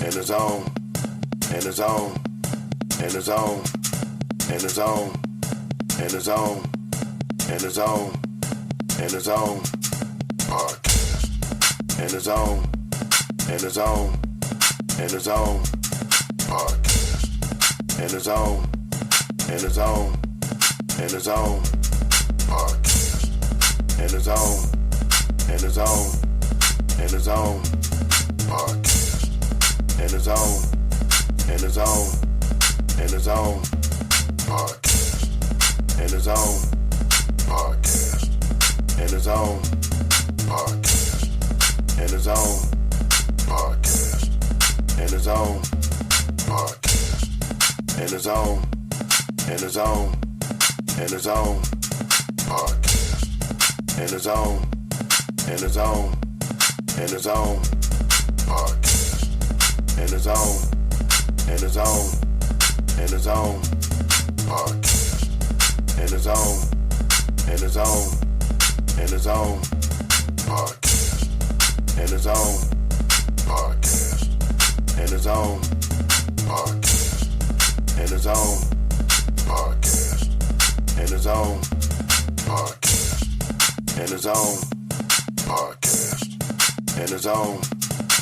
in the zone, in the zone, in the zone, in the zone, in the zone, in the zone, in the zone, podcast, in the zone, in the zone, in the zone, podcast, in the zone, in the zone, in the zone, podcast, in the zone, in the zone, in the zone, podcast, in the zone, in the zone, in the zone, podcast, in the zone, podcast, in the zone, podcast, in the zone, podcast, in the zone, podcast, in the zone, in the zone, in the zone, podcast, in the zone, in the zone, in the zone, podcast, in the zone, in the zone, in the zone, podcast, in the zone, in the zone, in the zone, podcast, in the zone, podcast, in the zone, podcast, in the zone, podcast, in the zone, podcast, in the zone, podcast, in the zone,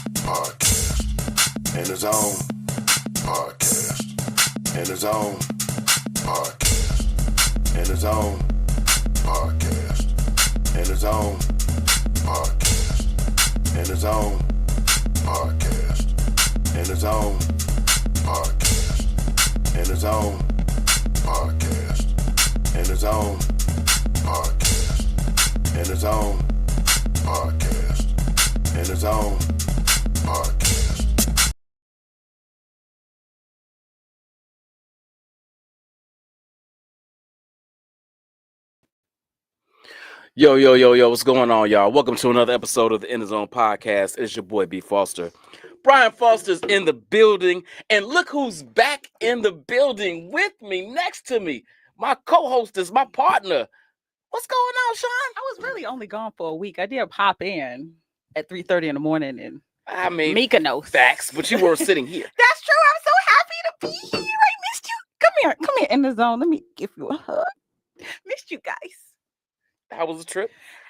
podcast, in the zone, podcast, in the zone, podcast, in the zone, podcast, in the zone, podcast, in the zone, podcast, in the zone, podcast, in the zone, podcast, in the zone, podcast, in the zone, podcast, in the zone, podcast. Yo, what's going on, y'all? Welcome to another episode of the In the Zone podcast. It's your boy, B. Foster. Brian Foster's in the building, and look who's back in the building with me, next to me. My co-host is my partner. What's going on, Sean? I was really only gone for a week. I did pop in at 3:30 in the morning in Mykonos. Facts, but you were sitting here. That's true. I'm so happy to be here. I missed you. Come here in the zone. Let me give you a hug. Missed you guys. How was the trip?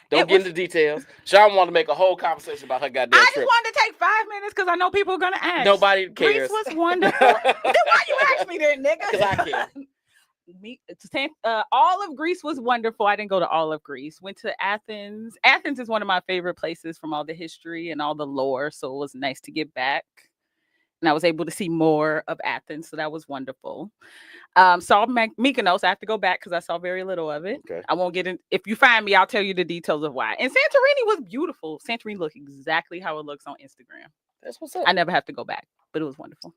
Don't get into details. Sean wanted to make a whole conversation about her goddamn trip. I just wanted to take 5 minutes because I know people are going to ask. Nobody cares. Greece was wonderful. Then why you ask me then, nigga? Because I care. All of Greece was wonderful. I didn't go to all of Greece. Went to Athens. Athens is one of my favorite places from all the history and all the lore. So it was nice to get back. And I was able to see more of Athens. So that was wonderful. Saw Mykonos. I have to go back because I saw very little of it. Okay. I won't get in. If you find me, I'll tell you the details of why. And Santorini was beautiful. Santorini looked exactly how it looks on Instagram. That's what's up. I never have to go back, but it was wonderful.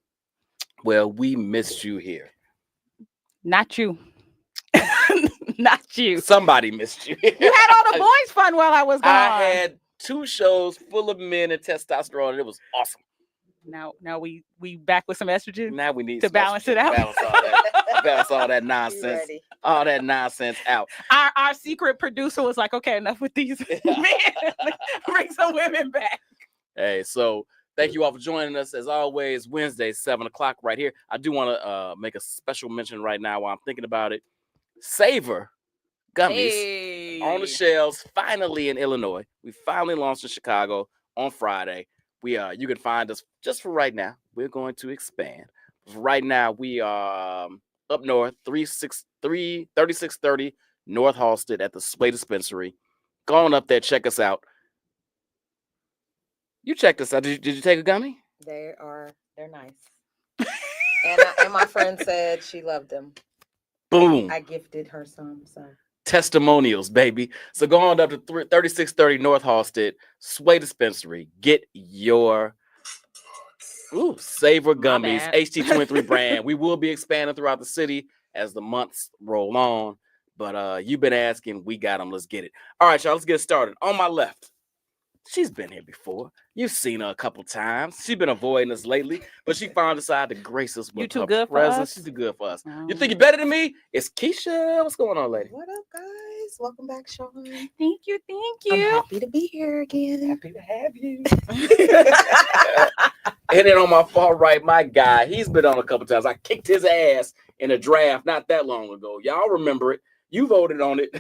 Well, we missed you here. Not you. Not you. Somebody missed you. You had all the boys fun while I was gone. I had 2 shows full of men and testosterone, and it was awesome. Now we back with some estrogen. Now we need to balance it out. Balance all that nonsense. All that nonsense out. Our secret producer was like, okay, enough with these men. Bring some women back. Hey, so thank you all for joining us. As always, Wednesday, 7 o'clock right here. I do want to make a special mention right now while I'm thinking about it. Savor gummies on the shelves, finally in Illinois. We finally launched in Chicago on Friday. You can find us just for right now. We're going to expand. For right now, we are up north, 3630 North Halsted at the Sway Dispensary. Go on up there, check us out. You checked us out. Did you take a gummy? They're nice. and my friend said she loved them. Boom. I gifted her some. So. Testimonials, baby. So go on up to 3630 North Halsted, Sway Dispensary. Get your Savor gummies, HT23 brand. We will be expanding throughout the city as the months roll on. But you've been asking, we got them. Let's get it. All right, y'all, let's get started. On my left, she's been here before. You've seen her a couple times. She's been avoiding us lately, but she finally decided to grace us with her presence. She's too good for us. You think you're better than me? It's Keisha. What's going on, lady? What up, guys? Welcome back, Sean. Thank you. I'm happy to be here again. Happy to have you. And then on my far right, my guy, he's been on a couple times. I kicked his ass in a draft not that long ago. Y'all remember it. You voted on it.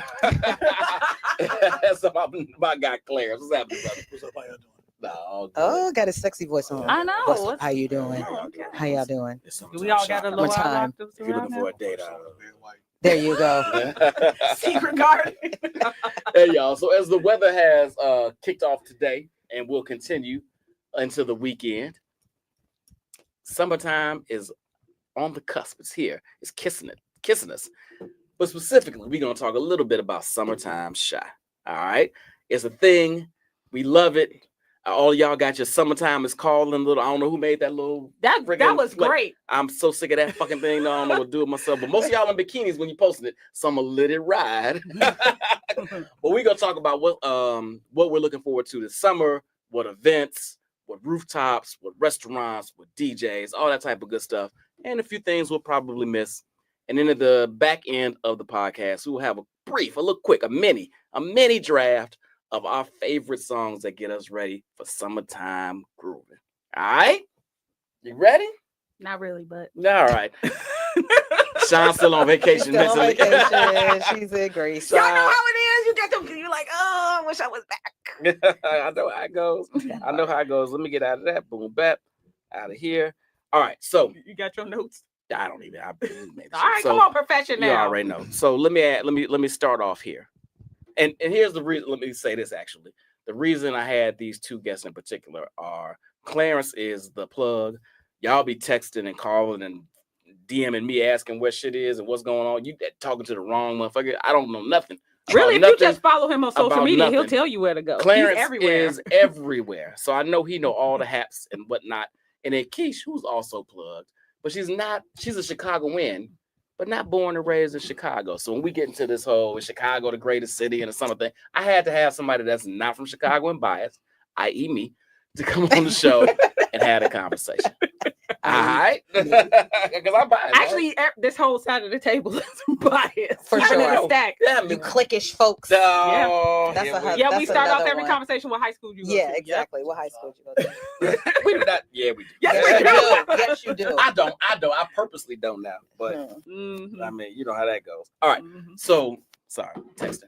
That's my guy, Clarence. What's happening, brother? What's up? How y'all doing? No, Oh, got a sexy voice on. I know. What's up? How you doing? Oh, okay. How y'all doing? We all got a low time. octaves If you're around looking for now. a date, There you go. Secret garden. Hey, y'all. So as the weather has kicked off today and will continue into the weekend, summertime is on the cusp. It's here. It's kissing us. But specifically, we're going to talk a little bit about summertime shy. All right? It's a thing. We love it. All y'all got your summertime is calling little. I don't know who made that little. That was great. I'm so sick of that fucking thing. I don't know what to do with myself. But most of y'all in bikinis when you posted it. Summer lit it ride. But we're gonna talk about what we're looking forward to this summer. What events? What rooftops? What restaurants? What DJs? All that type of good stuff. And a few things we'll probably miss. And then at the back end of the podcast, we will have a mini draft of our favorite songs that get us ready for summertime grooving. All right? You ready? Not really, but All right. Sean's still on vacation. Still on mentally. vacation. She's in Greece. y'all know how it is. You get them. You're like, oh, I wish I was back. I know how it goes. Let me get out of that. Boom, bap. Out of here. All right. So You got your notes. I don't even. I made this All right, shit. come on, profession now. You already know. So let me start off here. And here's the reason. Let me say this actually. The reason I had these two guests in particular are Clarence is the plug. Y'all be texting and calling and DMing me asking what shit is and what's going on. You talking to the wrong motherfucker. I don't know nothing. Really, if you just follow him on social about media, he'll nothing. tell you where to go. Clarence He's everywhere. is everywhere. So I know he know all the haps and whatnot. And then Keish, who's also plugged, but she's a Chicagoan, but not born and raised in Chicago. So when we get into this whole is Chicago the greatest city and the summer thing, I had to have somebody that's not from Chicago and biased, i.e. me, to come on the show and have a conversation. All right? Because I'm biased. Actually, this whole side of the table is biased. For Even in sure. the stack. Yeah, You cliquish folks. No, That's yeah, a Yeah, we That's start off another every one. conversation with high school you go Yeah, to. exactly. What high school did you go to? we do not. Yeah, we do. Yes, Yes, we you do. do. Yes, you do. I don't. I purposely don't now, but Mhm. I mean, you know how that goes. All right. Mhm. So, sorry, texting.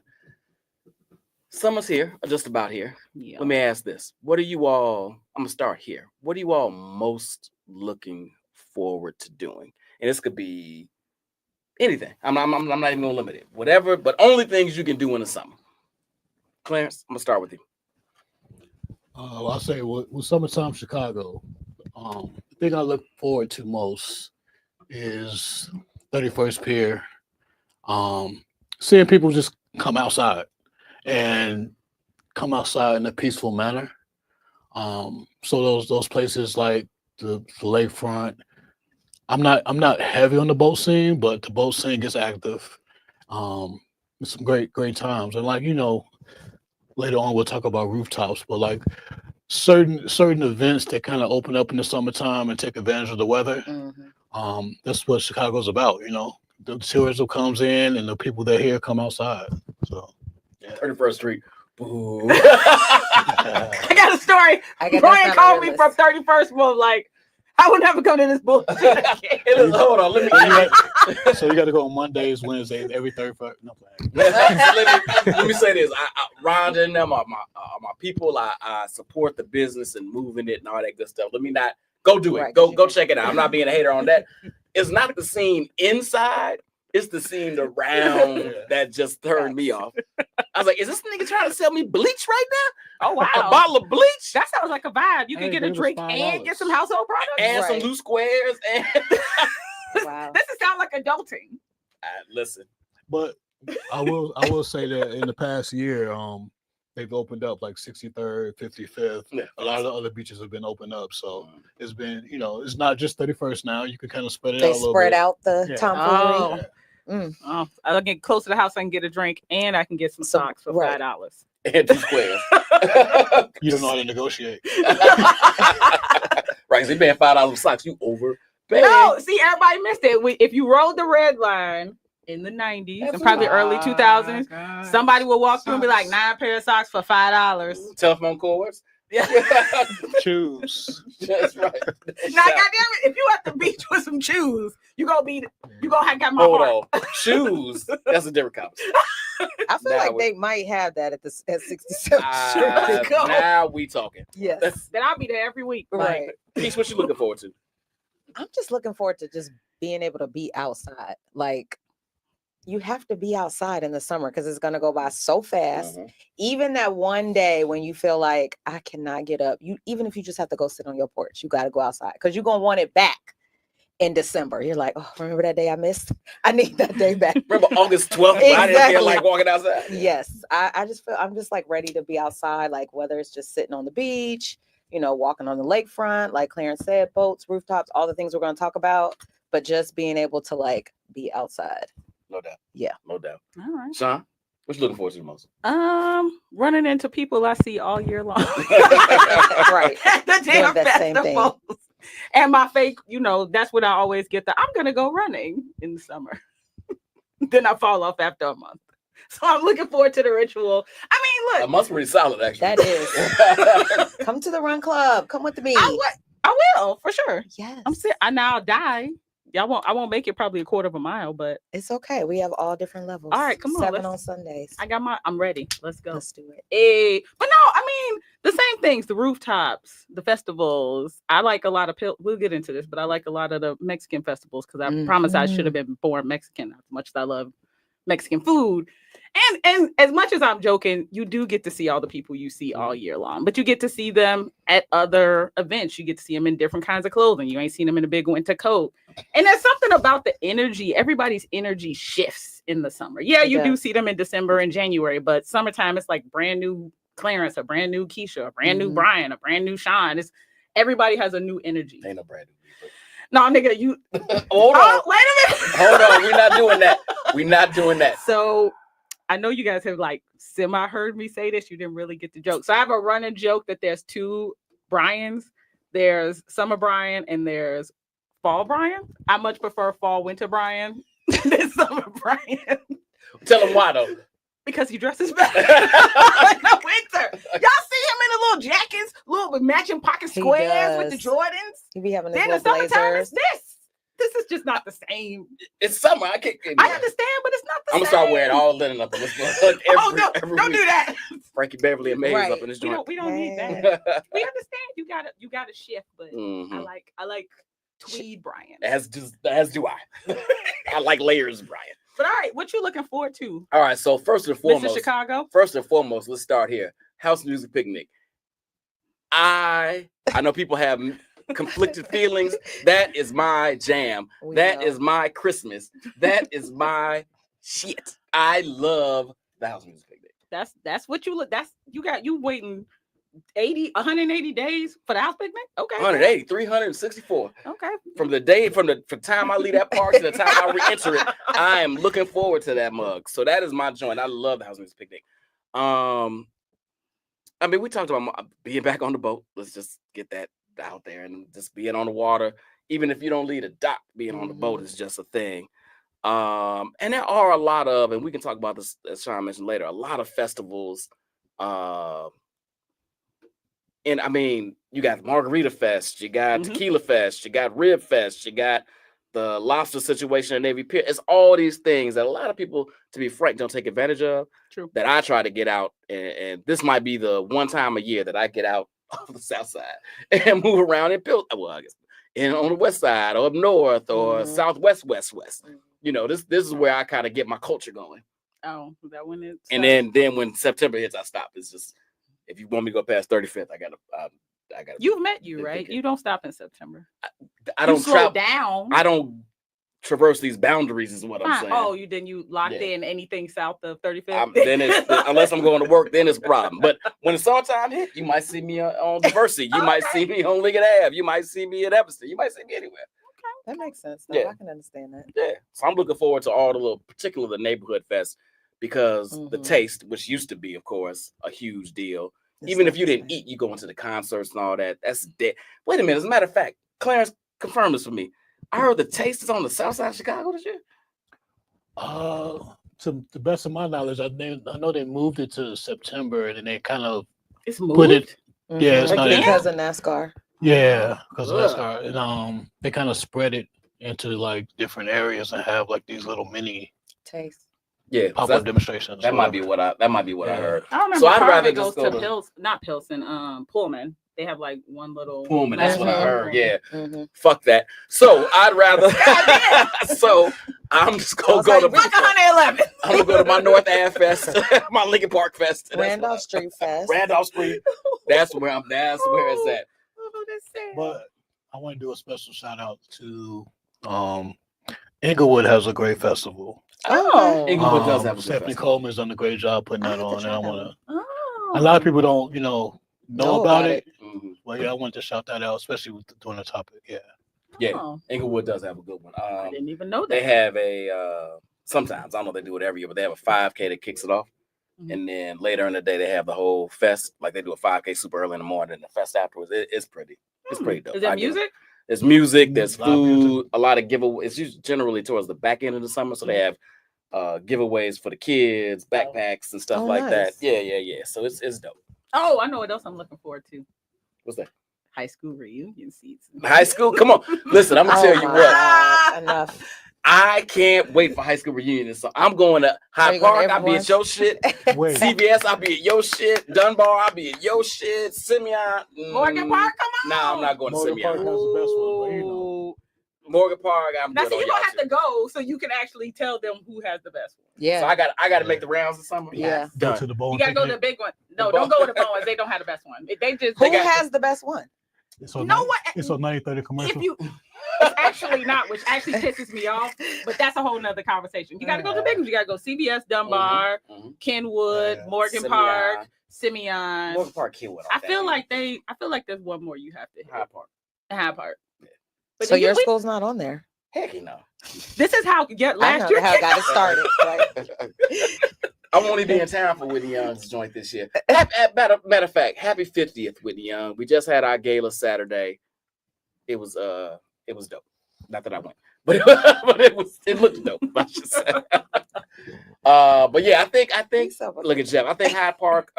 Summer's here, or just about here. Yeah. Let me ask this. What are you all, I'm going to start here. What are you all most looking forward to doing? And this could be anything. I'm not even going to limit it. Whatever, but only things you can do in the summer. Clarence, I'm going to start with you. I'll say with summertime Chicago, the thing I look forward to most is 31st Pier. Seeing people just come outside and come outside in a peaceful manner. So those places like the lakefront. I'm not heavy on the boat scene, but the boat scene gets active. It's some great times, and later on we'll talk about rooftops, but like certain events that kind of open up in the summertime and take advantage of the weather. That's what Chicago's about. The tourism comes in and the people that are here come outside. So Yeah. 31st Street. Boo. I got a story. Brian called me from 31st. Well, like, I would never come to this bullshit again. Hold on. So you got to go on Mondays, Wednesdays, every 31st. No plan. let me say this. Rhonda and them are my people. I support the business and moving it and all that good stuff. Let me not go do it. Right, Go check it out. I'm not being a hater on that. It's not the scene inside. It's the scene around that just turned me off. I was like, is this nigga trying to sell me bleach right now? Oh, wow. A bottle of bleach? That sounds like a vibe. You can Hey, get a it was drink $5. and get some household products. And some Right. loose squares. And Wow. This sounds like adulting. listen. But I will say that in the past year, they've opened up like 63rd, 55th. Yeah. A lot of the other beaches have been opened up, so it's been it's not just 31st now. You can kind of spread it They out a little spread bit. out the Yeah. tomfoolery. Oh, I'll get close to the house. I can get a drink and I can get some socks for right. $5. And 2 squares. You don't know how to negotiate. Right, so you paying $5 for socks. You overpaid. No, see, everybody missed it. If you rode the red line in the 90s and probably early 2000s, somebody will walk through and be like, 9 pair of socks for $5. Telephone cords. Yeah. Choose. That's right. Now, goddamn it, if you at the beach with some shoes, you gonna have got my Hold heart. on. Shoes. That's a different conversation. I feel Now like we- they might have that at 67 Street. Go. Now we talking. Yes. Then I'll be there every week. Right. Peace, what you looking forward to? I'm just looking forward to just being able to be outside. Like, you have to be outside in the summer because it's going to go by so fast. Mhm. Even that one day when you feel like I cannot get up, even if you just have to go sit on your porch, you got to go outside because you're going to want it back in December. You're like, oh, remember that day I missed? I need that day back. Remember August 12th? When I didn't feel Exactly. like walking outside. Yes. I just feel I'm just like ready to be outside, like whether it's just sitting on the beach, walking on the lakefront, like Clarence said, boats, rooftops, all the things we're going to talk about, but just being able to like be outside. No doubt. Yeah. No doubt. All right. Sean, what you looking forward to the most? Running into people I see all year long. Right. The damn that same thing. festivals. And my fake, that's what I always get. I'm gonna go running in the summer. Then I fall off after a month. So I'm looking forward to the ritual. I mean, A look, month's pretty solid, actually. That is. Come to the run club. Come with me. I will for sure. Yes. I'll die. I won't make it probably a quarter of a mile, but It's okay. We have all different levels. All right, come on, 7 let's- on Sundays. I'm ready. Let's go. Let's do it. But no, I mean the same things, the rooftops, the festivals. I like a lot of we'll get into this, but I like a lot of the Mexican festivals because I promise I should have been born Mexican as much as I love Mexican food. And as much as I'm joking, you do get to see all the people you see all year long, but you get to see them at other events. You get to see them in different kinds of clothing. You ain't seen them in a big winter coat. And there's something about the energy. Everybody's energy shifts in the summer. Yeah, you do see them in December and January, but summertime, it's like brand new Clarence, a brand new Keisha, a brand new Brian, a brand new Sean. Everybody has a new energy. Ain't no brand new. No, nigga, you Hold on. wait a minute. Hold on. We're not doing that. We're not doing that. So I know you guys have like semi heard me say this. You didn't really get the joke. So I have a running joke that there's two Brians. There's Summer Brian and there's Fall Brian. I much prefer Fall Winter Brian than Summer Brian Tell them why, though. because he dresses better in the winter. Y'all see him in the little jackets, little with matching pocket He squares with the does. Jordans. You be having his Then the little summertime is blazers. this. This is just not the same. It's summer. I can't. I understand, but it's not the I'm same. gonna start wearing all linen up in this book. Oh, no, don't do that. Frankie Beverly and Mays Right. up in this joint. We don't need that. Hey. We understand you gotta shift, but Mhm. I like tweed Brian. As do I. I like layers, Brian. But all right, what you looking forward to? All right. So first and Mr. foremost, Chicago? let's start here. House music picnic. I know people have conflicted feelings. That is my jam. We That know. is my Christmas. That is my shit. I love the house music picnic. That's what you look. You waiting 180 days for the house picnic? Okay. 180, 364. Okay. From the time I leave that park to the time I re-enter it, I am looking forward to that mug. So that is my joint. I love the house music picnic. I mean, we talked about being back on the boat. Let's just get that out there and just being on the water. Even if you don't leave a dock, being on the boat is just a thing. And there are a lot of, and we can talk about this as Sean mentioned later, a lot of festivals. And I mean, you got Margarita Fest, you got Tequila Fest, you got Rib Fest, you got the lobster situation at Navy Pier. It's all these things that a lot of people, to be frank, don't take advantage of. True. That I try to get out, and this might be the one time a year that I get out of the South Side and move around and build. Well, I guess on the West Side or up north or Southwest, West. You know, this is where I kind of get my culture going. Oh, that when it's And then when September hits, I stop. It's just if you want me to go past 35th, I gotta. You've met you, Been right? thinking. You don't stop in September. I don't slow travel down. I don't traverse these boundaries, is what I'm saying. Oh, you locked Yeah. in anything south of 35th? Then it's unless I'm going to work, then it's a problem. But when the summertime hit, you might see me on Diversity. You might see me on Liggett Ave. You might see me at Evanston. You might see me anywhere. That makes sense. Though. Yeah. I can understand that. Yeah. So I'm looking forward to all the little, particularly the neighborhood fest, because the taste, which used to be, of course, a huge deal. Even if you didn't eat, you go into the concerts and all that. That's dead. Wait a minute. As a matter of fact, Clarence confirmed this for me. I heard the taste is on the south side of Chicago this year. To the best of my knowledge, I know they moved it to September, and then they kind of It's put it. Yeah, it's not Again? because of NASCAR. Yeah, because Ugh. NASCAR, and they kind of spread it into like different areas and have like these little mini Taste. Yeah, 'cause pop-up demonstrations. that might be what I Yeah. heard. I remember So I'd part of rather it goes just go to to not Pilsen, Pullman. They have like one little Pullman. That's what I Mhm. heard. Yeah, Mhm. fuck that. So I'd rather. So I'm just I gonna was go like, to. "What, 111?" I'm gonna go to my North Ave Fest, my Lincoln Park Fest. That's what Randolph Street Fest. Randolph Street. That's where I'm. That's where it's at. Oh, that's sad. But I want to do a special shout out to Inglewood has a great festival. Oh, Inglewood does have a good Stephanie festival. Coleman's done a great job putting I that have to on, try and I that want one. to. Oh. A lot of people don't, know about it. Mhm. Well, yeah, I wanted to shout that out, especially with doing the topic. Yeah. Yeah, Oh, Inglewood does have a good one. I didn't even know that. They have sometimes I don't know if they do it every year, but they have a 5K that kicks it off, Mhm. and then later in the day they have the whole fest. Like they do a 5K super early in the morning, and the fest afterwards. It's pretty. It's pretty dope. Is there I give it. music? There's music. There's A lot of music. food. A lot of giveaways. It's usually generally towards the back end of the summer, so they have giveaways for the kids, backpacks and stuff Oh, like that. nice. Yeah. So it's dope. Oh, I know what else I'm looking forward to. What's that? High school reunion season. High school? Come on. Listen, I'm gonna Oh tell you my what. God, enough. I can't wait for high school reunion. So I'm going to Are Hyde you going Park. to I'll be at your shit. Wait. CVS, I'll be at your shit. Dunbar, I'll be at your shit. Simeon. Morgan Park, come on. Nah, I'm not going to Morgan Simeon. Park has the best one, but Ooh. Morgan Park, I'm Now, good see, on you're y'all gonna have too. to go so you can actually tell them who has the best one. So Yeah. I got to make the rounds this summer. Yeah. Go Done. to the bone. You gotta go to the big one. No, The don't Bow- go to the Bowens. They don't have the best one. They just Who They got- has the best one? It's You on know what? It's on 90/30 If commercial. you, it's actually not, which actually pisses me off. But that's a whole nother conversation. You gotta go to the big ones. You gotta go CVS, Dunbar, Mhm. Kenwood, Yeah. Morgan Simeon. Park, Simeon. Morgan Park, Kenwood. I feel like there's one more you have to hit. Hyde Park. Hyde Park. But So then your school's not on there. Heck, no. this is how I last know year how it got it started. Right? I'm only be in town for Whitney Young's joint this year. Matter of fact, happy 50th, Whitney Young. We just had our gala Saturday. It was dope. Not that I went, but it looked dope. I should say. But yeah, I think look at Jeff. I think Hyde Park,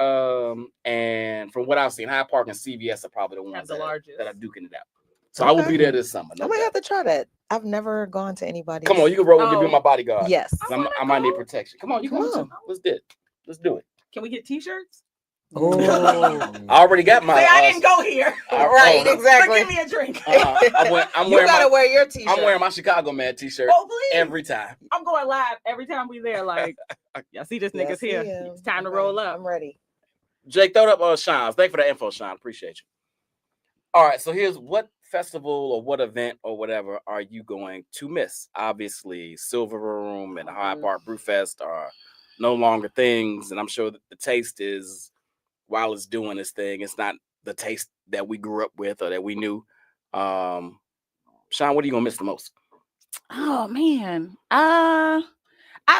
and from what I've seen, Hyde Park and CVS are probably the ones the largest. that are duking it out. So I will Okay. be there this summer. I No might doubt. have to try that. I've never gone to anybody. Come on, you can roll with me, Oh. be my bodyguard. Yes. 'Cause I might need protection. Come on, you Come come on. on. Let's do it. Let's do it. Can we get T-shirts? Oh. I already got my. Say I didn't go here. Right, oh, exactly. But give me a drink. I'm You wearing gotta my, wear your t-shirt. I'm wearing my Chicago Man t-shirt Oh please. every time. I'm going live every time we there. Like, y'all see this nigga's Yes, here. he is. It's time to I'm roll ready. up. I'm ready. Jake, throw it up Sean. Thank you for that info, Sean. Appreciate you. All right, so here's what festival or what event or whatever are you going to miss? Obviously, Silver Room and Hyde Park Brewfest are no longer things, and I'm sure that the taste is, while it's doing this thing, it's not the taste that we grew up with or that we knew. Sean, what are you gonna miss the most? Oh man.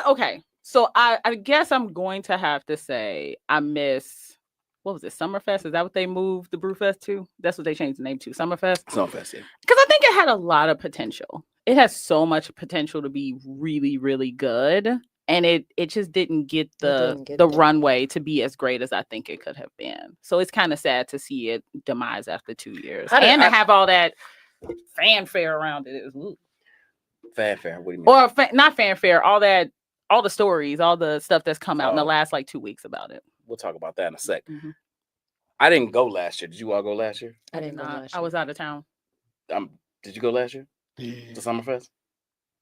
Okay. So I guess I'm going to have to say I miss, what was it, Summerfest? Is that what they moved the Brewfest to? That's what they changed the name to, Summerfest. Summerfest, yeah. Because I think it had a lot of potential. It has so much potential to be really, really good. And it just didn't get didn't get the there. runway to be as great as I think it could have been. So it's kind of sad to see it demise after 2 years. How did And to I- have all that fanfare around it. It was, ooh. Fanfare. What do you mean? Or not fanfare, all the stories, all the stuff that's come out in the Oh. last like 2 weeks about it. We'll talk about that in a sec. Mhm. I didn't go last year. Did you all go last year? I didn't go Not- last I year. was out of town. Did you go last year The, to Summerfest?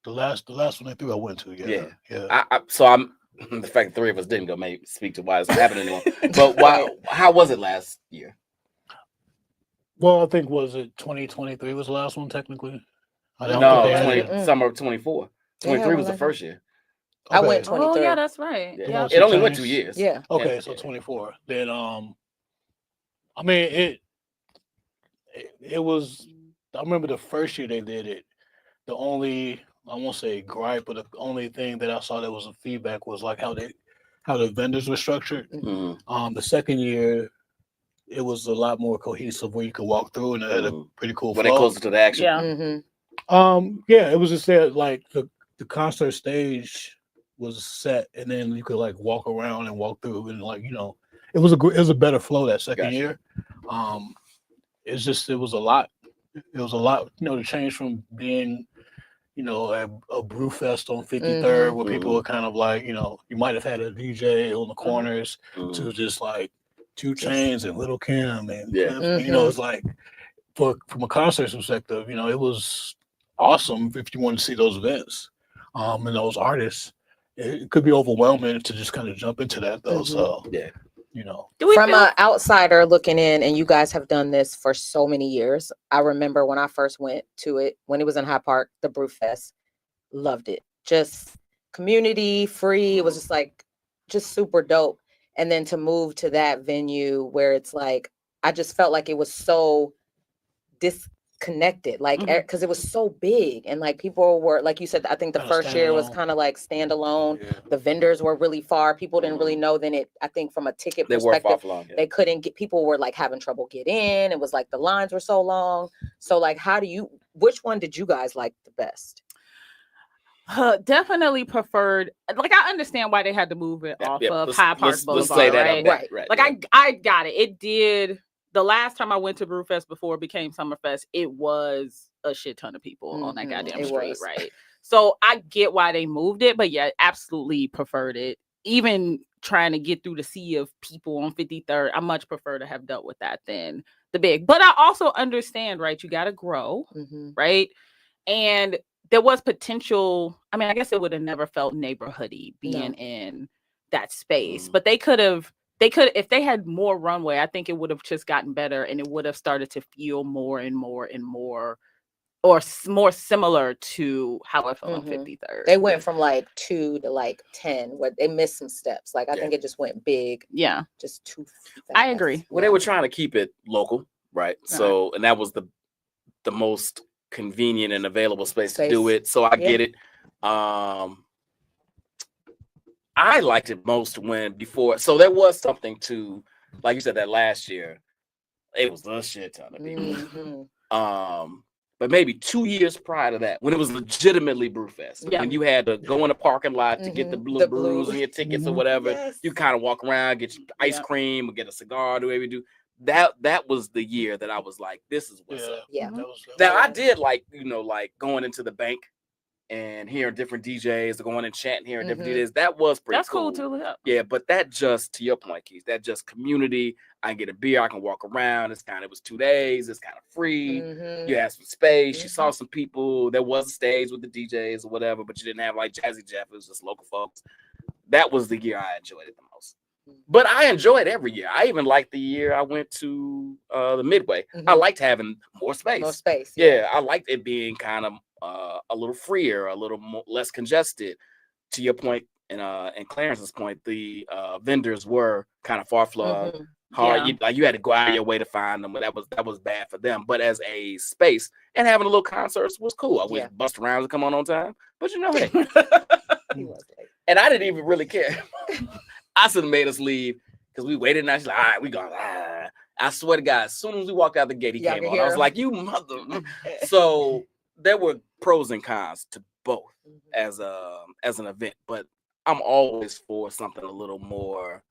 the last one they threw, I went to. Yeah. So I'm the fact that 3 of us didn't go may speak to why it's not happening anymore. But why? How was it last year? Well, I think was it 2023 was the last one technically. I don't No, think they had 20, it. summer of 24. They had 23 was one the last first year. I Okay. went 23. Oh yeah, that's right. Yeah. Yeah. It only went Times. 2 years. Yeah. Okay, Yeah. so 24. Then I mean it was, I remember the first year they did it. The only, I won't say gripe, but the only thing that I saw that was a feedback was like how the vendors were structured. Mhm. The second year it was a lot more cohesive where you could walk through and it had a Mhm. pretty cool Were they flow. closer to the action? Yeah. Mm-hmm. Yeah, it was just that like the concert stage was set, and then you could like walk around and walk through, and like it was a better flow that second Gotcha. year. It's just it was a lot. It was a lot, to change from being, a brew fest on 53rd where people were kind of like, you might have had a DJ on the corners to just like 2 Chainz and Little Kim and Cliff. It's like from a concert perspective, it was awesome if you want to see those events and those artists. It could be overwhelming to just kind of jump into that though. So From an outsider looking in, and you guys have done this for so many years. I remember when I first went to it, when it was in High Park, the Brew Fest, loved it. Just community, free. It was just super dope. And then to move to that venue where it's like, I just felt like it was so disconnected, like, because it was so big. And like people were, like you said, I think the first year was kind of like standalone. Yeah. The vendors were really far. People didn't really know. Then I think from a ticket perspective, they couldn't get, people were like having trouble get in. It was like the lines were so long. So like, which one did you guys like the best? Definitely preferred. Like, I understand why they had to move it off of High Park Boulevard, right? Like, I got it. It did. The last time I went to Brewfest before it became Summerfest, it was a shit ton of people on that goddamn street, right? So I get why they moved it, but yeah, absolutely preferred it. Even trying to get through the sea of people on 53rd, I much prefer to have dealt with that than the big. But I also understand, right? You got to grow, right? And there was potential. I mean, I guess it would have never felt neighborhoody being in that space, but they could, if they had more runway, I think it would have just gotten better and it would have started to feel more and more and more, or more similar to how it felt on 53rd. They went from like 2 to like 10, where they missed some steps. Like, I think it just went big. Yeah. Just too fast. I agree. Well, they were trying to keep it local, right? So, and that was the most convenient and available space to do it. So I get it. I liked it most so there was something to, like you said, that last year, it was a shit ton of people. But maybe 2 years prior to that, when it was legitimately Brewfest, when you had to go in the parking lot to get the brews and your tickets or whatever, you kind of walk around, get your ice cream or get a cigar, do whatever you do. That was the year that I was like, this is what's up. Yeah. Now I did like going into the bank and hearing different DJs, or going and chatting, hearing different DJs. That was pretty cool. That's cool too. Yeah, but that just, to your point, Keith, that just community. I can get a beer, I can walk around. It was 2 days, it's kind of free. You had some space, you saw some people. There was a stage with the DJs or whatever, but you didn't have like Jazzy Jeff. It was just local folks. That was the year I enjoyed it the most. But I enjoy it every year. I even liked the year I went to the Midway. I liked having more space. More space. Yeah, I liked it being kind of a little freer, a little less congested. To your point, and Clarence's point, the vendors were kind of far-flung, hard. You had to go out of your way to find them. But that was bad for them. But as a space, and having a little concerts was cool. I wish Bust Arounds would come on time, but hey. And I didn't even really care. I should have made us leave because we waited and I was like, all right, we gone. I swear to God, as soon as we walked out the gate, he came on. I was like, you mother. So there were pros and cons to both as an event, but I'm always for something a little more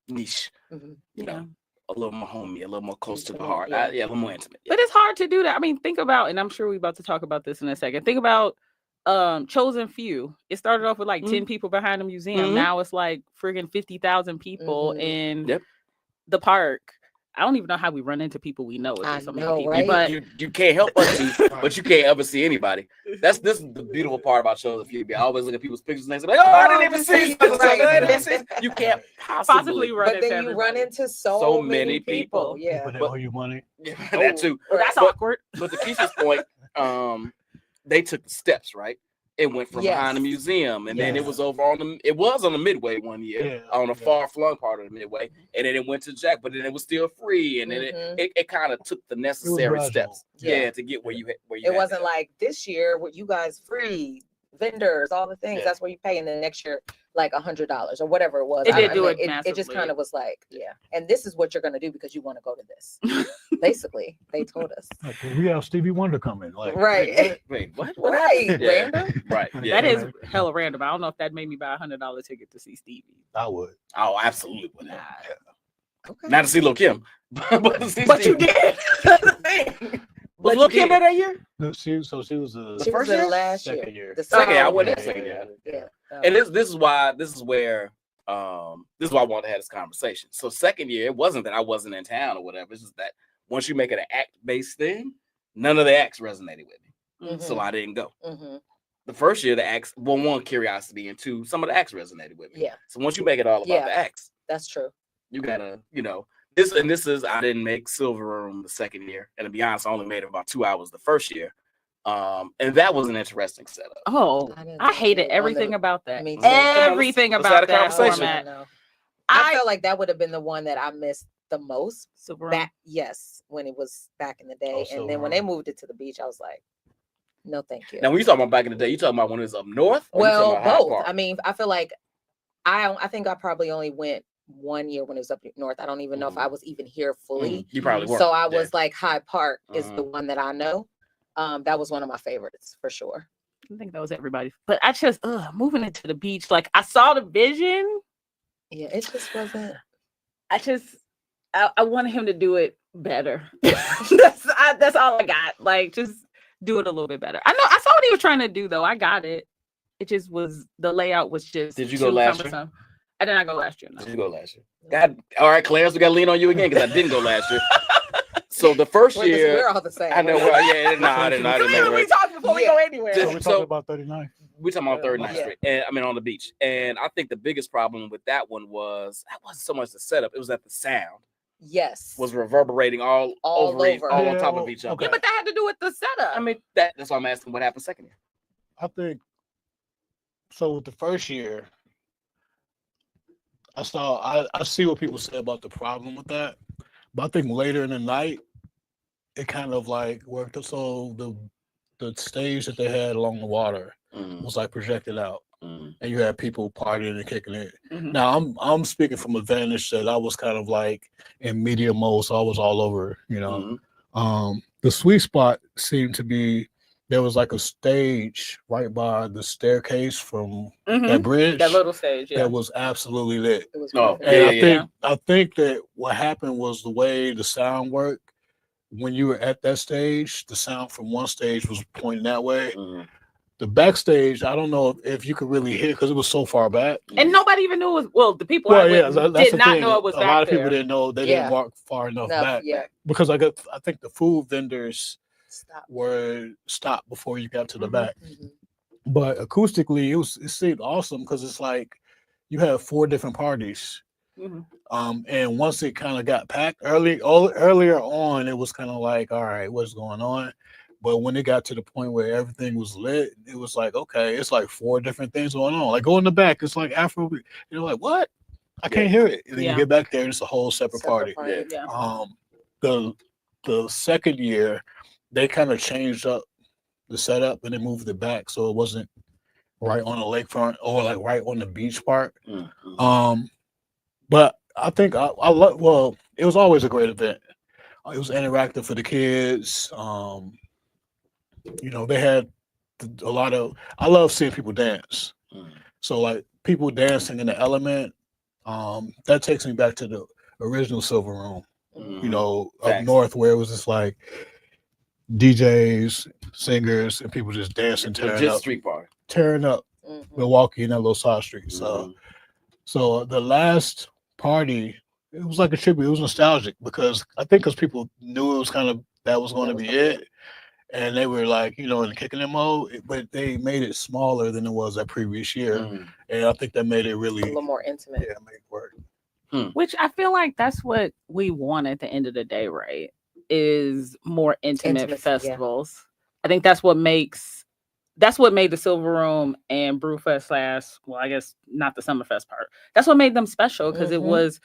niche, you know, a little more homey, a little more close to the heart. A little more intimate. But it's hard to do that. I mean, think about, and I'm sure we're about to talk about this in a second. Think about Chosen Few. It started off with like 10 people behind the museum. Now it's like friggin' 50,000 people in the park. I don't even know how we run into people we know. If so many people. Right? But you can't help but you can't ever see anybody. This is the beautiful part about Chosen Few. I always look at people's pictures and they say, like, I didn't even see. You can't possibly run into everybody. You run into so many people. Yeah. But they owe you money. Yeah, that too. That's awkward. But to Keisha's point, they took the steps, right? It went from behind the museum, and then it was over on the Midway one year, on a far flung part of the Midway, and then it went to Jack, but then it was still free, and then it kind of took the necessary steps, to get where you. It wasn't like this year, what you guys free vendors, all the things. That's where you pay, and then next year like $100 or whatever it was. It did do it. It just kind of was like, and this is what you're gonna do because you want to go to this. Basically, they told us. Like, we have Stevie Wonder coming. Like, right. Wait, what? Right. Random. Right. Yeah. That is hella random. I don't know if that made me buy $100 ticket to see Stevie. I would. Oh, absolutely would. Okay. Not to see Lil Kim, but to see But you Stevie. did. That's the thing. Was But Lil you Kim did. there that year? No, she was the She was first there year? last second year. year. The Second year, I second wasn't year. there second year. Yeah. And this is why I wanted to have this conversation. So second year, it wasn't that I wasn't in town or whatever. It's just that once you make it an act-based thing, none of the acts resonated with me. So I didn't go. Mm-hmm. The first year, the acts, well, one, curiosity, and two, some of the acts resonated with me. Yeah. So once you make it all about Yeah. the acts, That's true. you gotta, this is I didn't make Silver Room the second year, and to be honest, I only made it about 2 hours the first year. And that was an interesting setup. Oh, I hated everything about that. Me too. Everything Let's have about a that conversation. format. I felt like that would have been the one that I missed the most. Silver Room. Back, yes, when it was back in the day, and then when they moved it to the beach, I was like, no, thank you. Now, when you talking about back in the day, you talking about when it was up north? Or you Well, talking about Hyde both. Park? I mean, I feel like I think I probably only went 1 year when it was up north. I don't even know if I was even here fully. You probably weren't. So I was like, Hyde Park is the one that I know. That was one of my favorites for sure. I think that was everybody. But I just moving it to the beach. Like I saw the vision. Yeah, it just wasn't. I wanted him to do it better. That's all I got. Like just do it a little bit better. I saw what he was trying to do though. I got it. It just was the layout was just. Did you go last year? I did not go last year. No. Did you go last year? God, all right, Clarence, we got to lean on you again because I didn't go last year. So the first year, we're all the same. I know. Well, yeah, no, I didn't. We talk before we go anywhere. So we're talking about 39. We're talking about 39th Street, and I mean on the beach. And I think the biggest problem with that one was that wasn't so much the setup; it was that the sound yes was reverberating all over. All on top of each other. Okay. Yeah, but that had to do with the setup. I mean that's why I'm asking what happened second year. I think so. With the first year, I see what people say about the problem with that, but I think later in the night, it kind of like worked. So the stage that they had along the water was like projected out, and you had people partying and kicking it. Now I'm speaking from a vantage that I was kind of like in media mode, so I was all over. The sweet spot seemed to be there was like a stage right by the staircase from that bridge. That little stage, yeah. That was absolutely lit. It was I think that what happened was the way the sound worked. When you were at that stage, the sound from one stage was pointing that way. The backstage, I don't know if you could really hear because it was so far back. And nobody even knew it was. Well, the people that's did not know it was a back lot of there. people didn't know. They didn't walk far enough back. Yeah. Because I think the food vendors were stopped before you got to the back. But acoustically, it seemed awesome because it's like you have 4 different parties. And once it kind of got packed earlier on, it was kind of like, all right, what's going on? But when it got to the point where everything was lit, it was like, okay, it's like 4 different things going on. Like go in the back, it's like Afro. You're like, what? I can't hear it. And then you get back there, and it's a whole separate party. The second year, they kind of changed up the setup and they moved it back so it wasn't right on the lakefront or like right on the beach part. But I think I love. Well, it was always a great event. It was interactive for the kids. They had a lot of. I love seeing people dance. So like people dancing in the element, that takes me back to the original Silver Room. Up north where it was just like DJs, singers, and people just dancing, tearing up, street party, tearing up Milwaukee in that little side street. So the last party, it was like a tribute. It was nostalgic because people knew it was kind of that was going to be it, and they were like, in the kicking it mode. But they made it smaller than it was that previous year, and I think that made it really a little more intimate. Yeah, make it work. Which I feel like that's what we want at the end of the day, right? Is more intimate festivals. Yeah. I think that's what made the Silver Room and Brewfest / well, I guess not the Summerfest part. That's what made them special because it was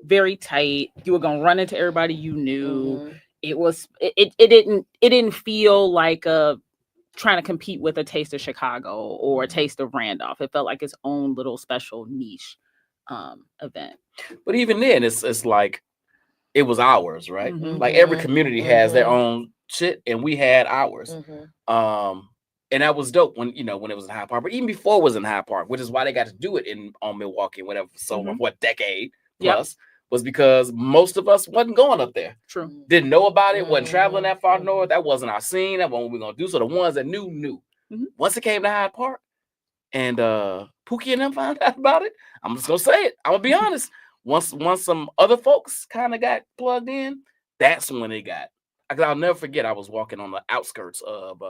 very tight. You were gonna run into everybody you knew. It didn't feel like trying to compete with a Taste of Chicago or a Taste of Randolph. It felt like its own little special niche event. But even then, it's like it was ours, right? Like every community has their own shit, and we had ours. And that was dope when it was in Hyde Park, but even before it was in Hyde Park, which is why they got to do it on Milwaukee and whatever. So what decade plus? was because most of us wasn't going up there. True. Didn't know about it, wasn't traveling that far Mhm. north. That wasn't our scene. That wasn't what we were gonna do. So the ones that knew. Mhm. Once it came to Hyde Park and Pookie and them found out about it, I'm just gonna say it. I'm gonna be honest. Once some other folks kind of got plugged in, that's when it got. I'll never forget. I was walking on the outskirts of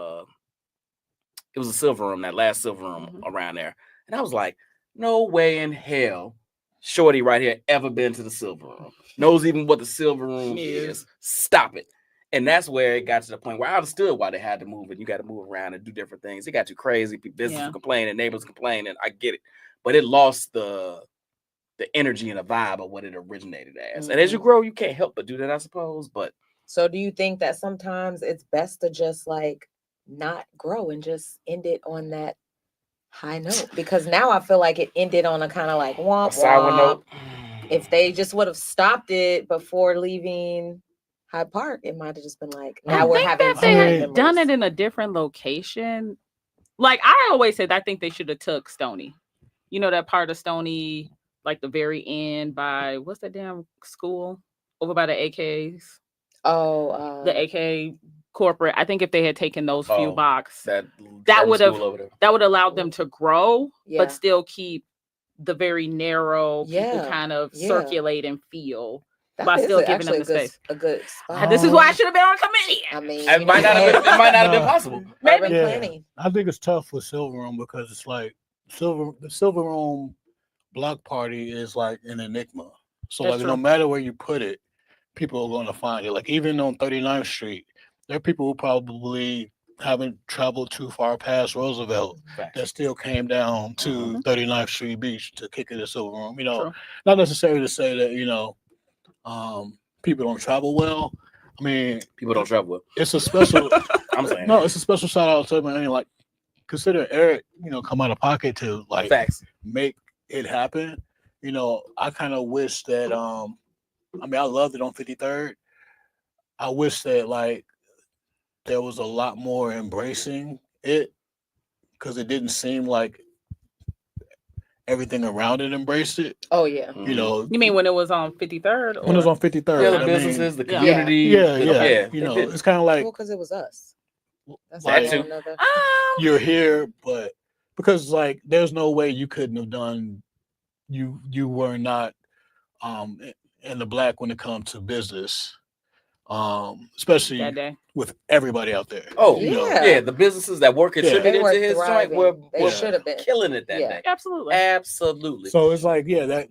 it was a silver room, that last silver room around there, and I was like, no way in hell, Shorty right here ever been to the silver room. Knows even what the silver room is. Stop it. And that's where it got to the point where I understood why they had to move it. You got to move around and do different things. It got too crazy. Business were complaining, neighbors complaining. I get it, but it lost the energy and the vibe of what it originated as. And as you grow, you can't help but do that, I suppose. But so do you think that sometimes it's best to just like not grow and just end it on that high note? Because now I feel like it ended on a kind of like womp sour womp. note. If they just would have stopped it before leaving Hyde Park, it might have just been like, now I we're think having that they had memories. done it in a different location. Like I always said, I think they should have took Stony. You know that part of Stony, like the very end by what's that damn school over by the AKs? Oh, The AK corporate. I think if they had taken those few blocks, that would have over there. that would allow them to grow, yeah. but still keep the very narrow people Yeah, kind of yeah. circulate and feel that by is still giving actually them the space. a good spot. This is why I should have been on a committee. I mean, It might not have been possible. Urban Yeah, planning. I think it's tough with Silver Room because it's like the Silver Room block party is like an enigma. So That's like no true. matter where you put it, people are going to find it. Like even on 39th Street, there are people who probably haven't traveled too far past Roosevelt that still came down to 39th Street Beach to kick it at Silver Room. You know, True. not necessarily to say that, you know, people don't travel well. I mean, People don't travel well. it's a special. I'm saying no, it's a special shout out to everybody. Like, consider Eric, you know, come out of pocket to like make it happen. You know, I kind of wish that. I mean, I loved it on 53rd. I wish that like there was a lot more embracing it because it didn't seem like everything around it embraced it. Oh yeah. You know, You mean when it was on 53rd? when it was on 53rd, Yeah, the businesses, the community. Yeah. Yeah. You know, it's kind of like, well, because it was us. That's That like too. another. You're here, but because like there's no way you couldn't have done. You were not in the black when it comes to business, especially that day with everybody out there. Oh you know, yeah, the businesses that were contributed They were to his joint thriving. were They should have been killing it that day. Absolutely. So it's like, yeah,